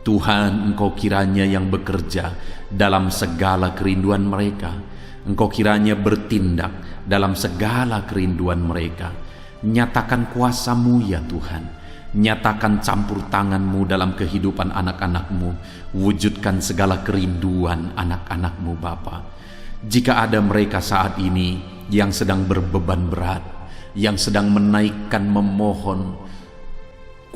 Tuhan, Engkau kiranya yang bekerja dalam segala kerinduan mereka. Engkau kiranya bertindak dalam segala kerinduan mereka. Nyatakan kuasa-Mu ya Tuhan. Nyatakan campur tangan-Mu dalam kehidupan anak-anak-Mu. Wujudkan segala kerinduan anak-anak-Mu Bapa. Jika ada mereka saat ini yang sedang berbeban berat, yang sedang menaikkan, memohon,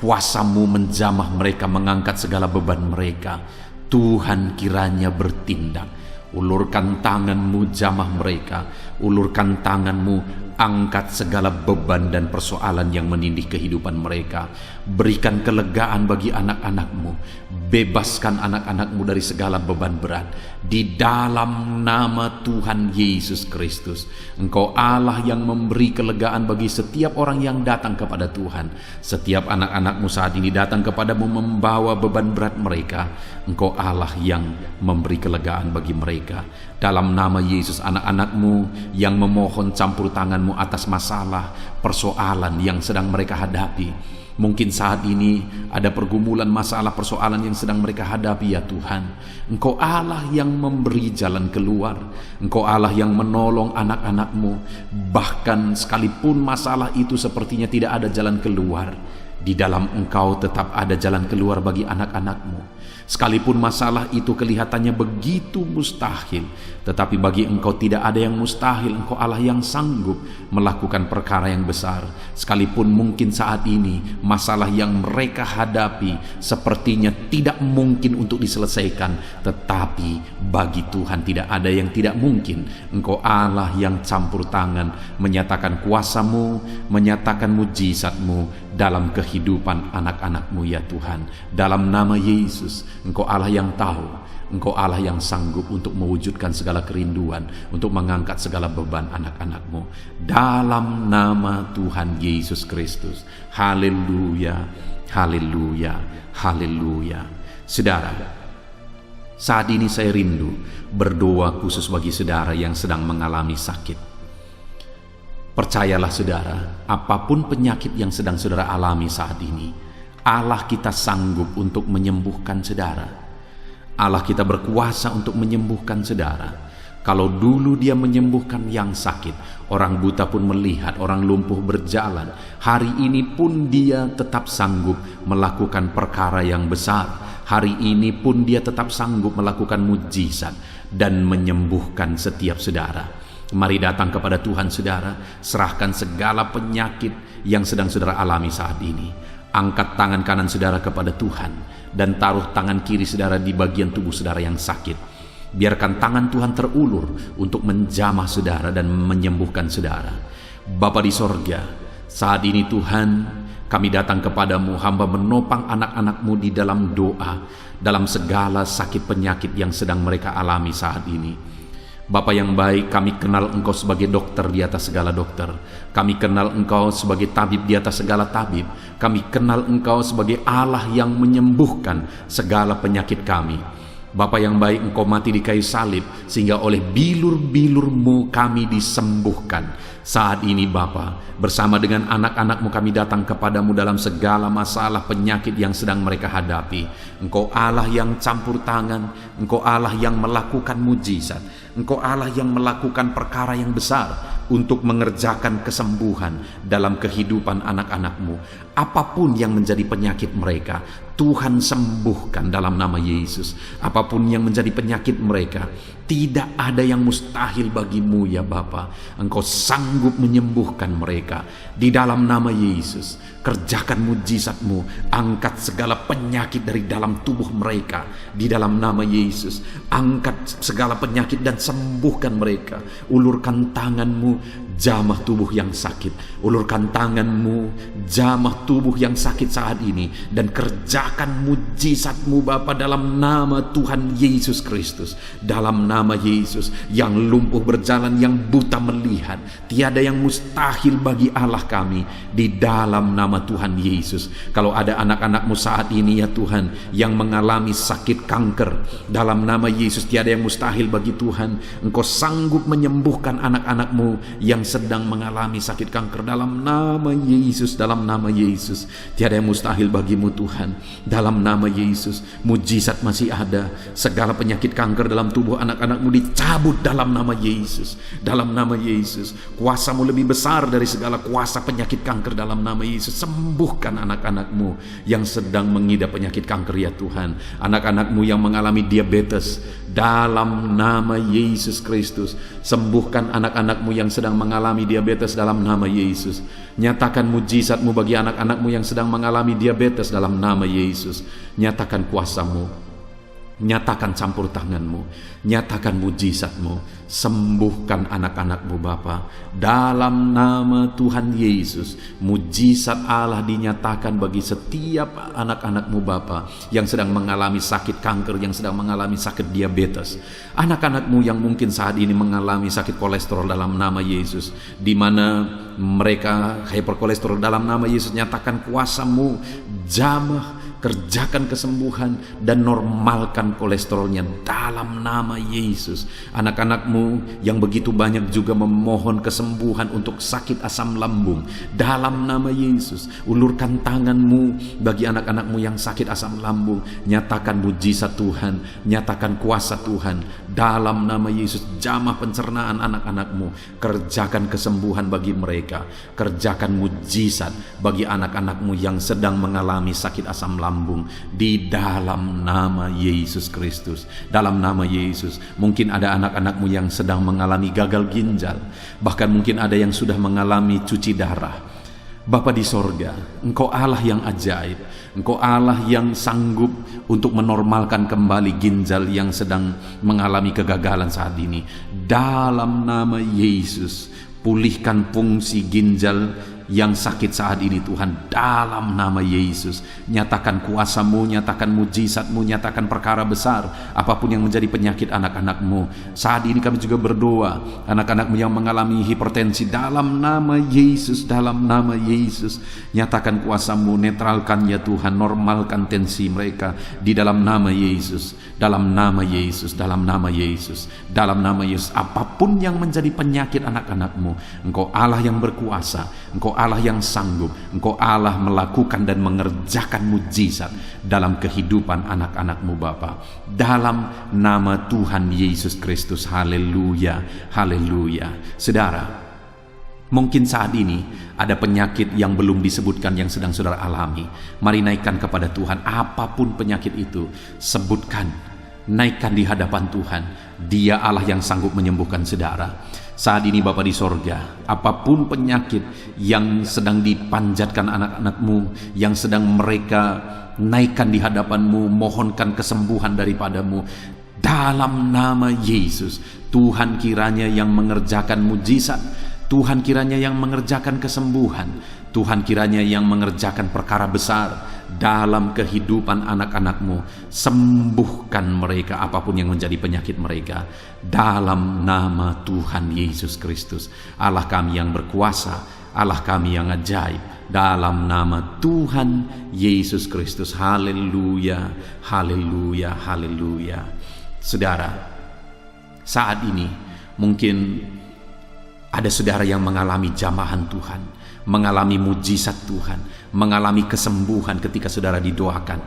kuasa-Mu menjamah mereka, mengangkat segala beban mereka. Tuhan kiranya bertindak. Ulurkan tangan-Mu, jamah mereka. Ulurkan tangan-Mu, Angkat segala beban dan persoalan yang menindih kehidupan mereka. Berikan kelegaan bagi anak-anak-Mu. Bebaskan anak-anak-Mu dari segala beban berat. Di dalam nama Tuhan Yesus Kristus. Engkau Allah yang memberi kelegaan bagi setiap orang yang datang kepada Tuhan. Setiap anak-anak-Mu saat ini datang kepadamu membawa beban berat mereka. Engkau Allah yang memberi kelegaan bagi mereka. Dalam nama Yesus, anak-anak-Mu yang memohon campur tangan-Mu atas masalah, persoalan yang sedang mereka hadapi. Mungkin saat ini ada pergumulan masalah persoalan yang sedang mereka hadapi ya Tuhan. Engkau Allah yang memberi jalan keluar. Engkau Allah yang menolong anak-anak-Mu. Bahkan sekalipun masalah itu sepertinya tidak ada jalan keluar, di dalam Engkau tetap ada jalan keluar bagi anak-anak-Mu. Sekalipun masalah itu kelihatannya begitu mustahil, tetapi bagi Engkau tidak ada yang mustahil. Engkau Allah yang sanggup melakukan perkara yang besar. Sekalipun mungkin saat ini masalah yang mereka hadapi sepertinya tidak mungkin untuk diselesaikan, tetapi bagi Tuhan tidak ada yang tidak mungkin. Engkau Allah yang campur tangan, menyatakan kuasa-Mu, menyatakan mujizat-Mu dalam kehidupan anak-anak-Mu ya Tuhan. Dalam nama Yesus, Engkau Allah yang tahu, Engkau Allah yang sanggup untuk mewujudkan segala kerinduan, untuk mengangkat segala beban anak-anak-Mu. Dalam nama Tuhan Yesus Kristus. Haleluya, haleluya, haleluya. Saudara, saat ini saya rindu berdoa khusus bagi saudara yang sedang mengalami sakit. Percayalah saudara, apapun penyakit yang sedang saudara alami saat ini, Allah kita sanggup untuk menyembuhkan saudara. Allah kita berkuasa untuk menyembuhkan saudara. Kalau dulu Dia menyembuhkan yang sakit, orang buta pun melihat, orang lumpuh berjalan. Hari ini pun Dia tetap sanggup melakukan perkara yang besar. Hari ini pun Dia tetap sanggup melakukan mujizat dan menyembuhkan setiap saudara. Mari datang kepada Tuhan saudara, serahkan segala penyakit yang sedang saudara alami saat ini. Angkat tangan kanan saudara kepada Tuhan dan taruh tangan kiri saudara di bagian tubuh saudara yang sakit. Biarkan tangan Tuhan terulur untuk menjamah saudara dan menyembuhkan saudara. Bapa di sorga, saat ini Tuhan, kami datang kepadamu, hamba menopang anak-anak-Mu di dalam doa, dalam segala sakit penyakit yang sedang mereka alami saat ini. Bapa yang baik, kami kenal Engkau sebagai dokter di atas segala dokter. Kami kenal Engkau sebagai tabib di atas segala tabib. Kami kenal Engkau sebagai Allah yang menyembuhkan segala penyakit kami. Bapa yang baik, Engkau mati di kayu salib sehingga oleh bilur-bilur-Mu kami disembuhkan. Saat ini Bapa, bersama dengan anak-anak-Mu kami datang kepadamu dalam segala masalah penyakit yang sedang mereka hadapi. Engkau Allah yang campur tangan, Engkau Allah yang melakukan mujizat, Engkau Allah yang melakukan perkara yang besar untuk mengerjakan kesembuhan dalam kehidupan anak-anak-Mu. Apapun yang menjadi penyakit mereka, Tuhan sembuhkan dalam nama Yesus. Apapun yang menjadi penyakit mereka, tidak ada yang mustahil bagimu ya Bapa. Engkau sanggup menyembuhkan mereka di dalam nama Yesus. Kerjakan mujizat-Mu, angkat segala penyakit dari dalam tubuh mereka di dalam nama Yesus. Angkat segala penyakit dan sembuhkan mereka. Ulurkan tangan-Mu, jamah tubuh yang sakit. Ulurkan tangan-Mu, jamah tubuh yang sakit saat ini, dan kerjakan mujizat-Mu Bapa dalam nama Tuhan Yesus Kristus. Dalam nama Yesus, yang lumpuh berjalan, yang buta melihat, tiada yang mustahil bagi Allah kami di dalam nama Tuhan Yesus. Kalau ada anak-anak-Mu saat ini ya Tuhan yang mengalami sakit kanker, dalam nama Yesus tiada yang mustahil bagi Tuhan. Engkau sanggup menyembuhkan anak-anak-Mu yang sedang mengalami sakit kanker dalam nama Yesus. Dalam nama Yesus tiada yang mustahil bagimu Tuhan. Dalam nama Yesus mujizat masih ada. Segala penyakit kanker dalam tubuh anak-anak-Mu dicabut dalam nama Yesus. Dalam nama Yesus, kuasa-Mu lebih besar dari segala kuasa penyakit kanker dalam nama Yesus. Sembuhkan anak-anak-Mu yang sedang mengidap penyakit kanker ya Tuhan. Anak-anak-Mu yang mengalami diabetes, dalam nama Yesus Kristus. Sembuhkan anak-anak-Mu yang sedang mengalami diabetes dalam nama Yesus. Nyatakan mujizat-Mu bagi anak-anak-Mu yang sedang mengalami diabetes dalam nama Yesus. Nyatakan kuasa-Mu Nyatakan campur tangan-Mu, nyatakan mujizat-Mu, sembuhkan anak-anak-Mu Bapa. Dalam nama Tuhan Yesus, mujizat Allah dinyatakan bagi setiap anak-anak-Mu Bapa yang sedang mengalami sakit kanker, yang sedang mengalami sakit diabetes. Anak-anak-Mu yang mungkin saat ini mengalami sakit kolesterol dalam nama Yesus, di mana mereka hiperkolesterol, dalam nama Yesus nyatakan kuasa-Mu, jamah, kerjakan kesembuhan dan normalkan kolesterolnya dalam nama Yesus. Anak-anak-Mu yang begitu banyak juga memohon kesembuhan untuk sakit asam lambung, dalam nama Yesus ulurkan tangan-Mu bagi anak-anak-Mu yang sakit asam lambung. Nyatakan mujizat Tuhan, nyatakan kuasa Tuhan dalam nama Yesus. Jamah pencernaan anak-anak-Mu, kerjakan kesembuhan bagi mereka, kerjakan mujizat bagi anak-anak-Mu yang sedang mengalami sakit asam lambung, di dalam nama Yesus Kristus. Dalam nama Yesus, mungkin ada anak-anak-Mu yang sedang mengalami gagal ginjal, bahkan mungkin ada yang sudah mengalami cuci darah. Bapa di sorga, Engkau Allah yang ajaib, Engkau Allah yang sanggup untuk menormalkan kembali ginjal yang sedang mengalami kegagalan saat ini. Dalam nama Yesus, pulihkan fungsi ginjal yang sakit saat ini Tuhan, dalam nama Yesus. Nyatakan kuasa-Mu, nyatakan mujizat-Mu, nyatakan perkara besar apapun yang menjadi penyakit anak-anak-Mu. Saat ini kami juga berdoa, anak-anak-Mu yang mengalami hipertensi, dalam nama Yesus, dalam nama Yesus, nyatakan kuasa-Mu, netralkan ya Tuhan, normalkan tensi mereka di dalam nama Yesus, dalam nama Yesus, dalam nama Yesus, dalam nama Yesus. Apapun yang menjadi penyakit anak-anak-Mu, Engkau Allah yang berkuasa, Engkau Allah yang sanggup, Engkau Allah melakukan dan mengerjakan mujizat dalam kehidupan anak-anak-Mu Bapa, dalam nama Tuhan Yesus Kristus. Haleluya, haleluya. Saudara, mungkin saat ini ada penyakit yang belum disebutkan yang sedang saudara alami. Mari naikkan kepada Tuhan apapun penyakit itu, sebutkan, naikkan di hadapan Tuhan. Dia Allah yang sanggup menyembuhkan saudara. Saat ini Bapa di sorga, apapun penyakit yang sedang dipanjatkan anak-anak-Mu, yang sedang mereka naikkan di hadapan-Mu, mohonkan kesembuhan daripada-Mu, dalam nama Yesus, Tuhan kiranya yang mengerjakan mujizat, Tuhan kiranya yang mengerjakan kesembuhan, Tuhan kiranya yang mengerjakan perkara besar dalam kehidupan anak-anak-Mu. Sembuhkan mereka apapun yang menjadi penyakit mereka, dalam nama Tuhan Yesus Kristus. Allah kami yang berkuasa, Allah kami yang ajaib, dalam nama Tuhan Yesus Kristus. Haleluya, haleluya, haleluya. Saudara, saat ini mungkin ada saudara yang mengalami jamahan Tuhan, mengalami mujizat Tuhan, mengalami kesembuhan ketika saudara didoakan.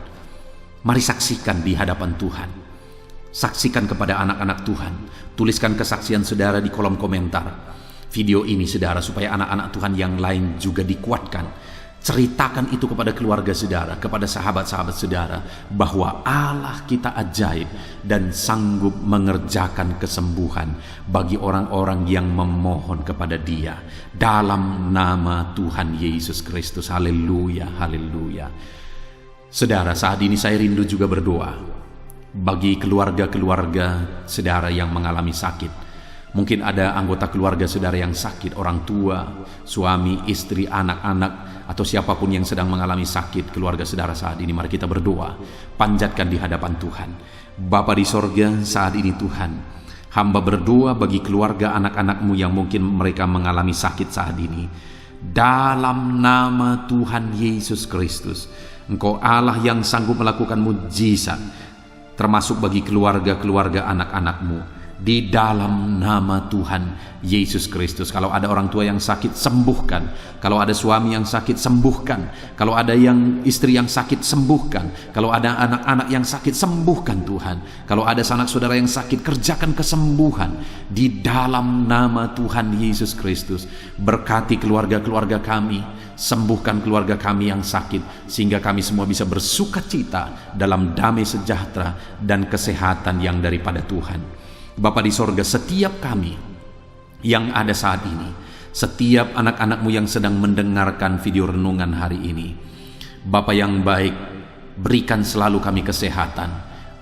Mari saksikan di hadapan Tuhan. Saksikan kepada anak-anak Tuhan. Tuliskan kesaksian saudara di kolom komentar video ini saudara, supaya anak-anak Tuhan yang lain juga dikuatkan. Ceritakan itu kepada keluarga saudara, kepada sahabat-sahabat saudara, bahwa Allah kita ajaib dan sanggup mengerjakan kesembuhan bagi orang-orang yang memohon kepada Dia, dalam nama Tuhan Yesus Kristus. Haleluya, haleluya. Saudara, saat ini saya rindu juga berdoa bagi keluarga-keluarga saudara yang mengalami sakit. Mungkin ada anggota keluarga saudara yang sakit, orang tua, suami, istri, anak-anak, atau siapapun yang sedang mengalami sakit keluarga saudara saat ini. Mari kita berdoa, panjatkan di hadapan Tuhan. Bapa di sorga, saat ini Tuhan, hamba berdoa bagi keluarga anak-anak-Mu yang mungkin mereka mengalami sakit saat ini. Dalam nama Tuhan Yesus Kristus, Engkau Allah yang sanggup melakukan mujizat, termasuk bagi keluarga-keluarga anak-anak-Mu. Di dalam nama Tuhan Yesus Kristus. Kalau ada orang tua yang sakit, sembuhkan. Kalau ada suami yang sakit, sembuhkan. Kalau ada yang istri yang sakit, sembuhkan. Kalau ada anak-anak yang sakit, sembuhkan Tuhan. Kalau ada sanak saudara yang sakit, kerjakan kesembuhan di dalam nama Tuhan Yesus Kristus. Berkati keluarga-keluarga kami, sembuhkan keluarga kami yang sakit, sehingga kami semua bisa bersuka cita dalam damai sejahtera dan kesehatan yang daripada Tuhan. Bapa di sorga, setiap kami yang ada saat ini, setiap anak-anak-Mu yang sedang mendengarkan video renungan hari ini, Bapa yang baik, berikan selalu kami kesehatan,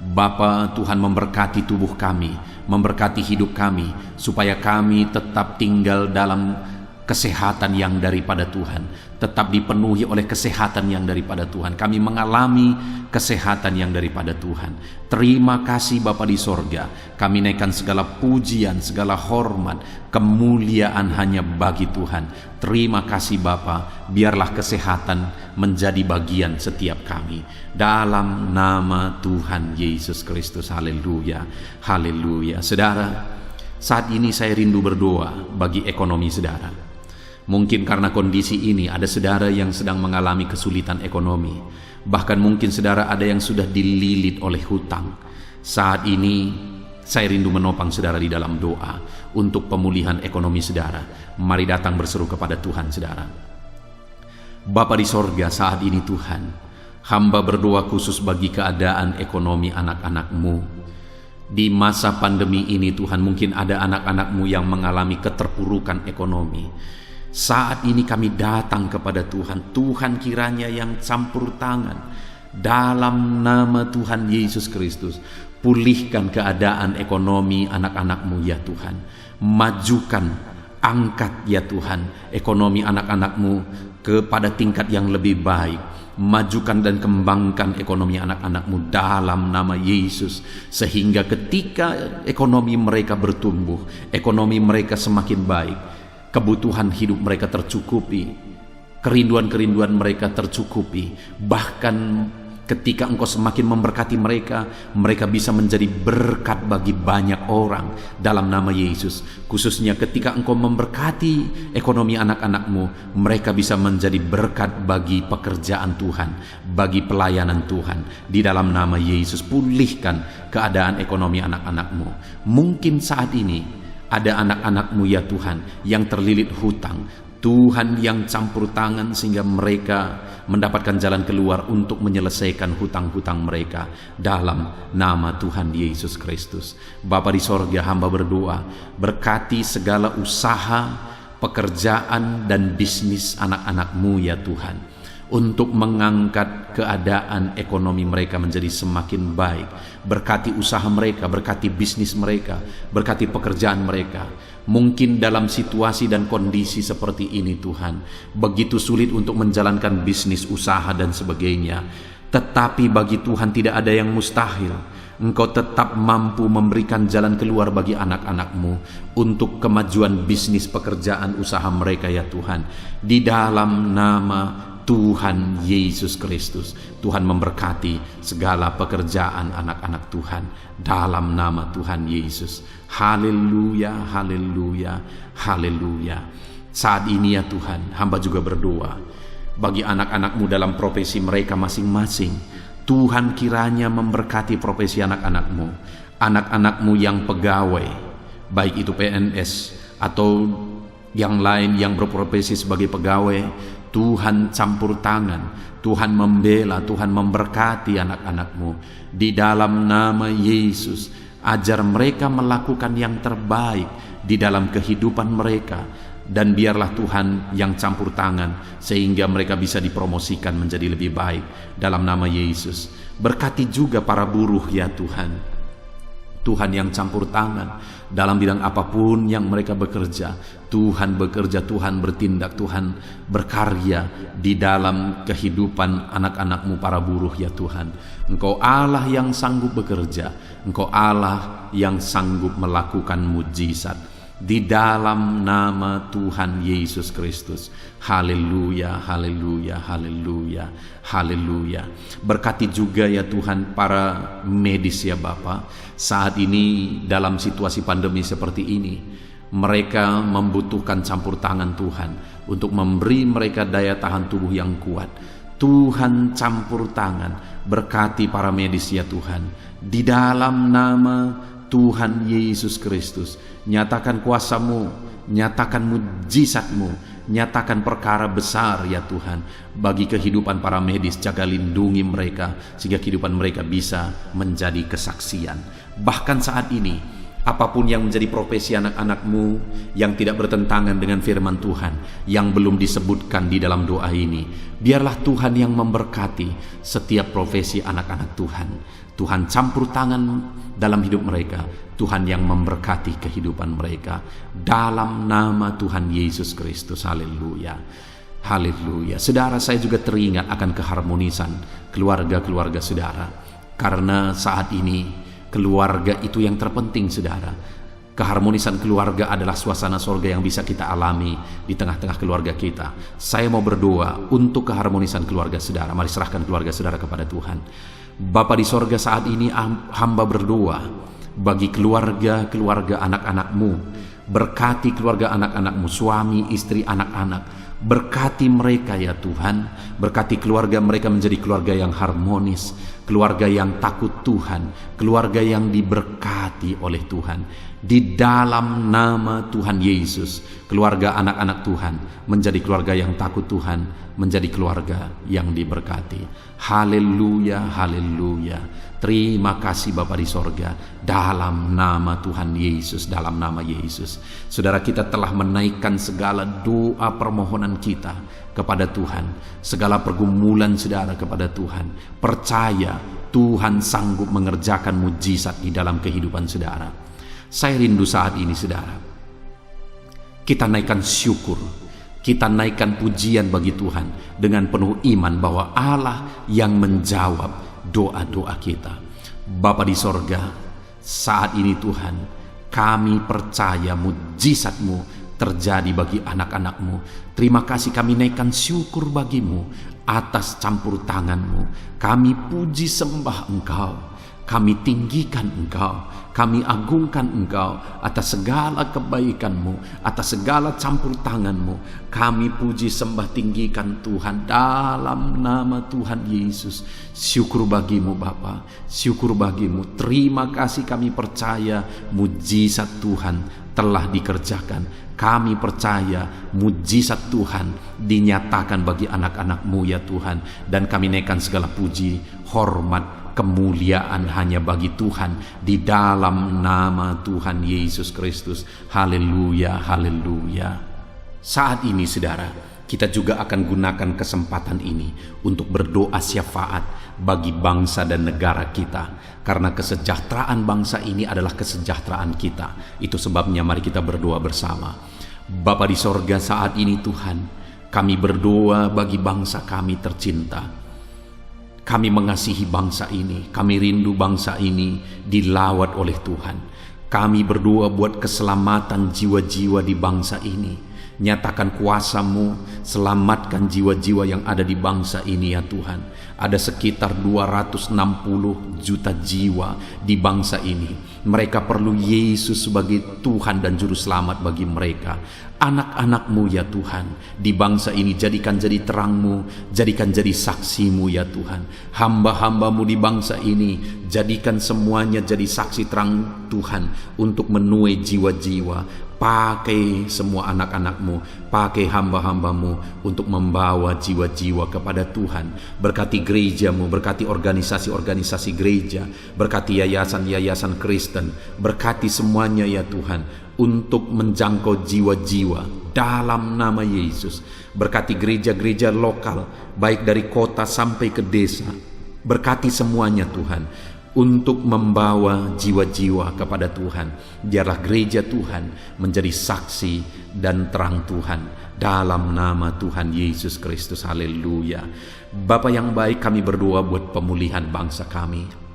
Bapa, Tuhan memberkati tubuh kami, memberkati hidup kami, supaya kami tetap tinggal dalam kesehatan yang daripada Tuhan, tetap dipenuhi oleh kesehatan yang daripada Tuhan. Kami mengalami kesehatan yang daripada Tuhan. Terima kasih Bapa di sorga. Kami naikkan segala pujian, segala hormat, kemuliaan hanya bagi Tuhan. Terima kasih Bapa, biarlah kesehatan menjadi bagian setiap kami. Dalam nama Tuhan Yesus Kristus. Haleluya, haleluya. Saudara, saat ini saya rindu berdoa bagi ekonomi saudara. Mungkin karena kondisi ini ada saudara yang sedang mengalami kesulitan ekonomi. Bahkan mungkin saudara ada yang sudah dililit oleh hutang. Saat ini saya rindu menopang saudara di dalam doa untuk pemulihan ekonomi saudara. Mari datang berseru kepada Tuhan saudara. Bapa di sorga, saat ini Tuhan, hamba berdoa khusus bagi keadaan ekonomi anak-anak-Mu. Di masa pandemi ini Tuhan, mungkin ada anak-anak-Mu yang mengalami keterpurukan ekonomi. Saat ini kami datang kepada Tuhan. Tuhan kiranya yang campur tangan dalam nama Tuhan Yesus Kristus. Pulihkan keadaan ekonomi anak-anak-Mu ya Tuhan. Majukan, angkat ya Tuhan ekonomi anak-anak-Mu kepada tingkat yang lebih baik. Majukan dan kembangkan ekonomi anak-anak-Mu dalam nama Yesus, sehingga ketika ekonomi mereka bertumbuh, ekonomi mereka semakin baik, kebutuhan hidup mereka tercukupi, kerinduan-kerinduan mereka tercukupi. Bahkan ketika Engkau semakin memberkati mereka, mereka bisa menjadi berkat bagi banyak orang dalam nama Yesus. Khususnya ketika Engkau memberkati ekonomi anak-anak-Mu, mereka bisa menjadi berkat bagi pekerjaan Tuhan, bagi pelayanan Tuhan. Di dalam nama Yesus, pulihkan keadaan ekonomi anak-anak-Mu. Mungkin saat ini ada anak-anak-Mu ya Tuhan yang terlilit hutang. Tuhan yang campur tangan sehingga mereka mendapatkan jalan keluar untuk menyelesaikan hutang-hutang mereka dalam nama Tuhan Yesus Kristus. Bapa di sorga, hamba berdoa, berkati segala usaha, pekerjaan dan bisnis anak-anak-Mu ya Tuhan, untuk mengangkat keadaan ekonomi mereka menjadi semakin baik. Berkati usaha mereka, berkati bisnis mereka, berkati pekerjaan mereka. Mungkin dalam situasi dan kondisi seperti ini Tuhan, begitu sulit untuk menjalankan bisnis, usaha dan sebagainya. Tetapi bagi Tuhan tidak ada yang mustahil. Engkau tetap mampu memberikan jalan keluar bagi anak-anak-Mu untuk kemajuan bisnis, pekerjaan, usaha mereka ya Tuhan. Di dalam nama Tuhan Yesus Kristus, Tuhan memberkati segala pekerjaan anak-anak Tuhan dalam nama Tuhan Yesus. Haleluya, haleluya, haleluya. Saat ini ya Tuhan, hamba juga berdoa bagi anak-anak-Mu dalam profesi mereka masing-masing. Tuhan kiranya memberkati profesi anak-anak-Mu, anak-anak-Mu yang pegawai, baik itu PNS atau yang lain yang berprofesi sebagai pegawai. Tuhan campur tangan, Tuhan membela, Tuhan memberkati anak-anak-Mu. Di dalam nama Yesus, ajar mereka melakukan yang terbaik di dalam kehidupan mereka. Dan biarlah Tuhan yang campur tangan sehingga mereka bisa dipromosikan menjadi lebih baik dalam nama Yesus. Berkati juga para buruh ya Tuhan. Tuhan yang campur tangan dalam bidang apapun yang mereka bekerja. Tuhan bekerja, Tuhan bertindak, Tuhan berkarya di dalam kehidupan anak-anak-Mu para buruh ya Tuhan. Engkau Allah yang sanggup bekerja, Engkau Allah yang sanggup melakukan mujizat. Di dalam nama Tuhan Yesus Kristus. Haleluya, haleluya, haleluya, haleluya. Berkati juga ya Tuhan para medis ya Bapa. Saat ini dalam situasi pandemi seperti ini, mereka membutuhkan campur tangan Tuhan untuk memberi mereka daya tahan tubuh yang kuat. Tuhan campur tangan, berkati para medis ya Tuhan. Di dalam nama Tuhan Yesus Kristus, nyatakan kuasa-Mu, nyatakan mujizat-Mu, nyatakan perkara besar ya Tuhan bagi kehidupan para medis. Jaga lindungi mereka sehingga kehidupan mereka bisa menjadi kesaksian. Bahkan saat ini Apapun yang menjadi profesi anak-anak-Mu yang tidak bertentangan dengan firman Tuhan, yang belum disebutkan di dalam doa ini, biarlah Tuhan yang memberkati setiap profesi anak-anak Tuhan. Tuhan campur tangan dalam hidup mereka. Tuhan yang memberkati kehidupan mereka. Dalam nama Tuhan Yesus Kristus. Haleluya. Haleluya. Saudara, saya juga teringat akan keharmonisan keluarga-keluarga saudara. Karena saat ini keluarga itu yang terpenting, saudara. Keharmonisan keluarga adalah suasana sorga yang bisa kita alami di tengah-tengah keluarga kita. Saya mau berdoa untuk keharmonisan keluarga saudara. Mari serahkan keluarga saudara kepada Tuhan. Bapa di sorga, saat ini hamba berdoa bagi keluarga anak-anak-Mu. Berkati keluarga anak-anak-Mu, suami, istri, anak-anak. Berkati mereka ya Tuhan. Berkati keluarga mereka menjadi keluarga yang harmonis, keluarga yang takut Tuhan, keluarga yang diberkati oleh Tuhan. Di dalam nama Tuhan Yesus, keluarga anak-anak Tuhan menjadi keluarga yang takut Tuhan, menjadi keluarga yang diberkati. Haleluya, haleluya. Terima kasih Bapa di sorga, dalam nama Tuhan Yesus, dalam nama Yesus. Saudara, kita telah menaikkan segala doa permohonan kita kepada Tuhan, segala pergumulan saudara kepada Tuhan. Percaya Tuhan sanggup mengerjakan mujizat di dalam kehidupan saudara. Saya rindu saat ini saudara, kita naikkan syukur, kita naikkan pujian bagi Tuhan dengan penuh iman bahwa Allah yang menjawab doa-doa kita. Bapa di sorga, saat ini Tuhan, kami percaya mujizat-Mu terjadi bagi anak-anak-Mu. Terima kasih, kami naikkan syukur bagi-Mu atas campur tangan-Mu. Kami puji sembah Engkau, kami tinggikan Engkau, kami agungkan Engkau atas segala kebaikan-Mu, atas segala campur tangan-Mu. Kami puji sembah tinggikan Tuhan dalam nama Tuhan Yesus. Syukur bagi-Mu Bapa, syukur bagi-Mu. Terima kasih, kami percaya mujizat Tuhan telah dikerjakan. Kami percaya mujizat Tuhan dinyatakan bagi anak-anak-Mu ya Tuhan. Dan kami naikkan segala puji, hormat, kemuliaan hanya bagi Tuhan di dalam nama Tuhan Yesus Kristus. Haleluya, haleluya. Saat ini saudara, kita juga akan gunakan kesempatan ini untuk berdoa syafaat bagi bangsa dan negara kita, karena kesejahteraan bangsa ini adalah kesejahteraan kita. Itu sebabnya mari kita berdoa bersama. Bapa di sorga, saat ini Tuhan, kami berdoa bagi bangsa kami tercinta. Kami mengasihi bangsa ini, kami rindu bangsa ini dilawat oleh Tuhan. Kami berdoa buat keselamatan jiwa-jiwa di bangsa ini. Nyatakan kuasa-Mu, selamatkan jiwa-jiwa yang ada di bangsa ini ya Tuhan. Ada sekitar 260 juta jiwa di bangsa ini. Mereka perlu Yesus sebagai Tuhan dan Juru Selamat bagi mereka. Anak-anak-Mu ya Tuhan, di bangsa ini jadikan jadi terang-Mu, jadikan jadi saksi-Mu ya Tuhan. Hamba-hamba-Mu di bangsa ini, jadikan semuanya jadi saksi terang Tuhan untuk menuai jiwa-jiwa. Pakai semua anak-anak-Mu, pakai hamba-hamba-Mu untuk membawa jiwa-jiwa kepada Tuhan. Berkati gereja-Mu, berkati organisasi-organisasi gereja, berkati yayasan-yayasan Kristen, berkati semuanya ya Tuhan, untuk menjangkau jiwa-jiwa dalam nama Yesus. Berkati gereja-gereja lokal, baik dari kota sampai ke desa. Berkati semuanya Tuhan, untuk membawa jiwa-jiwa kepada Tuhan. Biarlah gereja Tuhan menjadi saksi dan terang Tuhan dalam nama Tuhan Yesus Kristus. Haleluya. Bapa yang baik, kami berdoa buat pemulihan bangsa kami.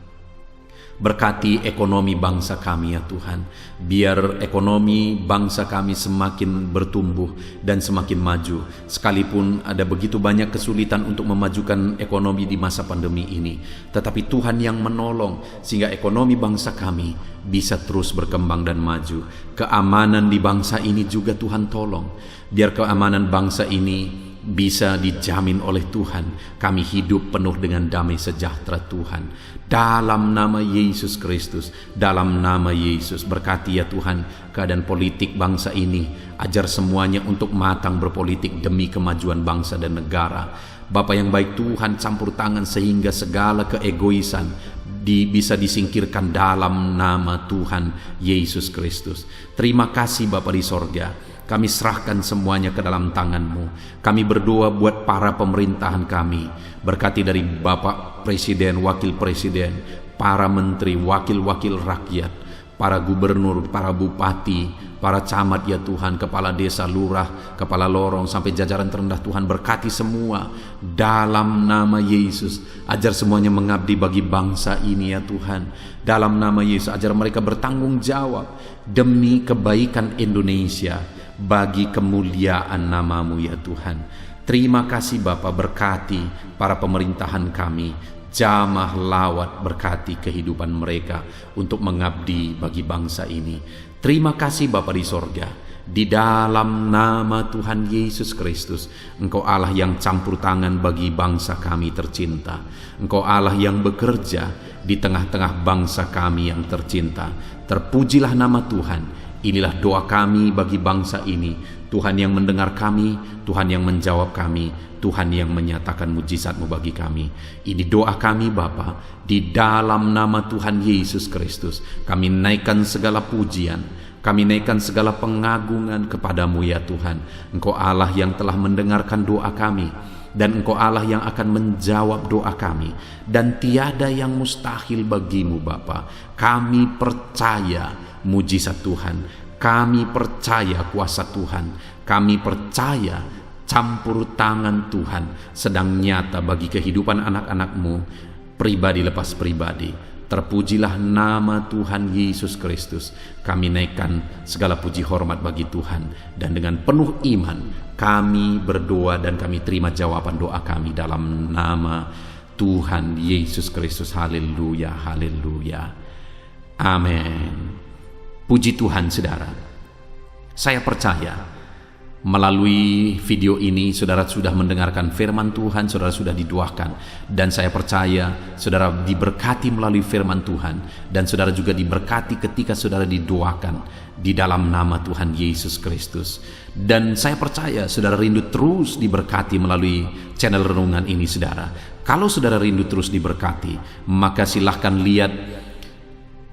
Berkati ekonomi bangsa kami ya Tuhan. Biar ekonomi bangsa kami semakin bertumbuh dan semakin maju. Sekalipun ada begitu banyak kesulitan untuk memajukan ekonomi di masa pandemi ini, tetapi Tuhan yang menolong sehingga ekonomi bangsa kami bisa terus berkembang dan maju. Keamanan di bangsa ini juga Tuhan tolong. Biar keamanan bangsa ini bisa dijamin oleh Tuhan. Kami hidup penuh dengan damai sejahtera Tuhan. Dalam nama Yesus Kristus, dalam nama Yesus, berkati ya Tuhan keadaan politik bangsa ini. Ajar semuanya untuk matang berpolitik demi kemajuan bangsa dan negara. Bapa yang baik Tuhan, campur tangan sehingga segala keegoisan bisa disingkirkan dalam nama Tuhan Yesus Kristus. Terima kasih Bapa di sorga. Kami serahkan semuanya ke dalam tangan-Mu. Kami berdoa buat para pemerintahan kami. Berkati dari Bapak Presiden, Wakil Presiden, para menteri, wakil-wakil rakyat, para gubernur, para bupati, para camat ya Tuhan, kepala desa, lurah, kepala lorong, sampai jajaran terendah Tuhan. Berkati semua dalam nama Yesus. Ajar semuanya mengabdi bagi bangsa ini ya Tuhan. Dalam nama Yesus, ajar mereka bertanggung jawab demi kebaikan Indonesia, bagi kemuliaan nama-Mu ya Tuhan. Terima kasih Bapa, berkati para pemerintahan kami, jamah lawat, berkati kehidupan mereka untuk mengabdi bagi bangsa ini. Terima kasih Bapa di sorga. Di dalam nama Tuhan Yesus Kristus, Engkau Allah yang campur tangan bagi bangsa kami tercinta. Engkau Allah yang bekerja di tengah-tengah bangsa kami yang tercinta. Terpujilah nama Tuhan. Inilah doa kami bagi bangsa ini. Tuhan yang mendengar kami, Tuhan yang menjawab kami, Tuhan yang menyatakan mujizat-Mu bagi kami. Ini doa kami Bapa, di dalam nama Tuhan Yesus Kristus. Kami naikkan segala pujian, kami naikkan segala pengagungan kepadamu ya Tuhan. Engkau Allah yang telah mendengarkan doa kami, dan Engkau Allah yang akan menjawab doa kami, dan tiada yang mustahil bagimu Bapa. Kami percaya mujizat Tuhan, kami percaya kuasa Tuhan, kami percaya campur tangan Tuhan sedang nyata bagi kehidupan anak-anak-Mu, pribadi lepas pribadi. Terpujilah nama Tuhan Yesus Kristus. Kami naikkan segala puji hormat bagi Tuhan, dan dengan penuh iman kami berdoa dan kami terima jawaban doa kami dalam nama Tuhan Yesus Kristus. Haleluya, haleluya, amin. Puji Tuhan saudara. Saya percaya melalui video ini saudara sudah mendengarkan firman Tuhan, saudara sudah didoakan, dan saya percaya saudara diberkati melalui firman Tuhan, dan saudara juga diberkati ketika saudara didoakan di dalam nama Tuhan Yesus Kristus. Dan saya percaya saudara rindu terus diberkati melalui channel renungan ini saudara. Kalau saudara rindu terus diberkati, maka silahkan lihat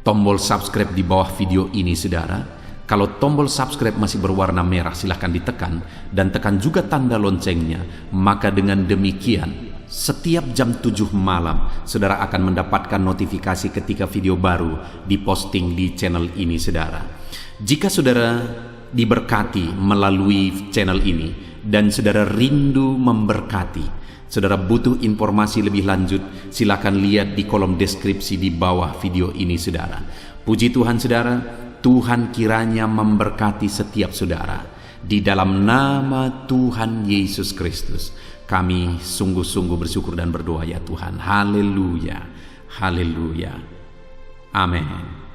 tombol subscribe di bawah video ini saudara. Kalau tombol subscribe masih berwarna merah, silahkan ditekan, dan tekan juga tanda loncengnya. Maka dengan demikian setiap jam 7 malam saudara akan mendapatkan notifikasi ketika video baru diposting di channel ini saudara. Jika saudara diberkati melalui channel ini dan saudara rindu memberkati, saudara butuh informasi lebih lanjut, silakan lihat di kolom deskripsi di bawah video ini saudara. Puji Tuhan saudara, Tuhan kiranya memberkati setiap saudara. Di dalam nama Tuhan Yesus Kristus, kami sungguh-sungguh bersyukur dan berdoa ya Tuhan. Haleluya, haleluya, amin.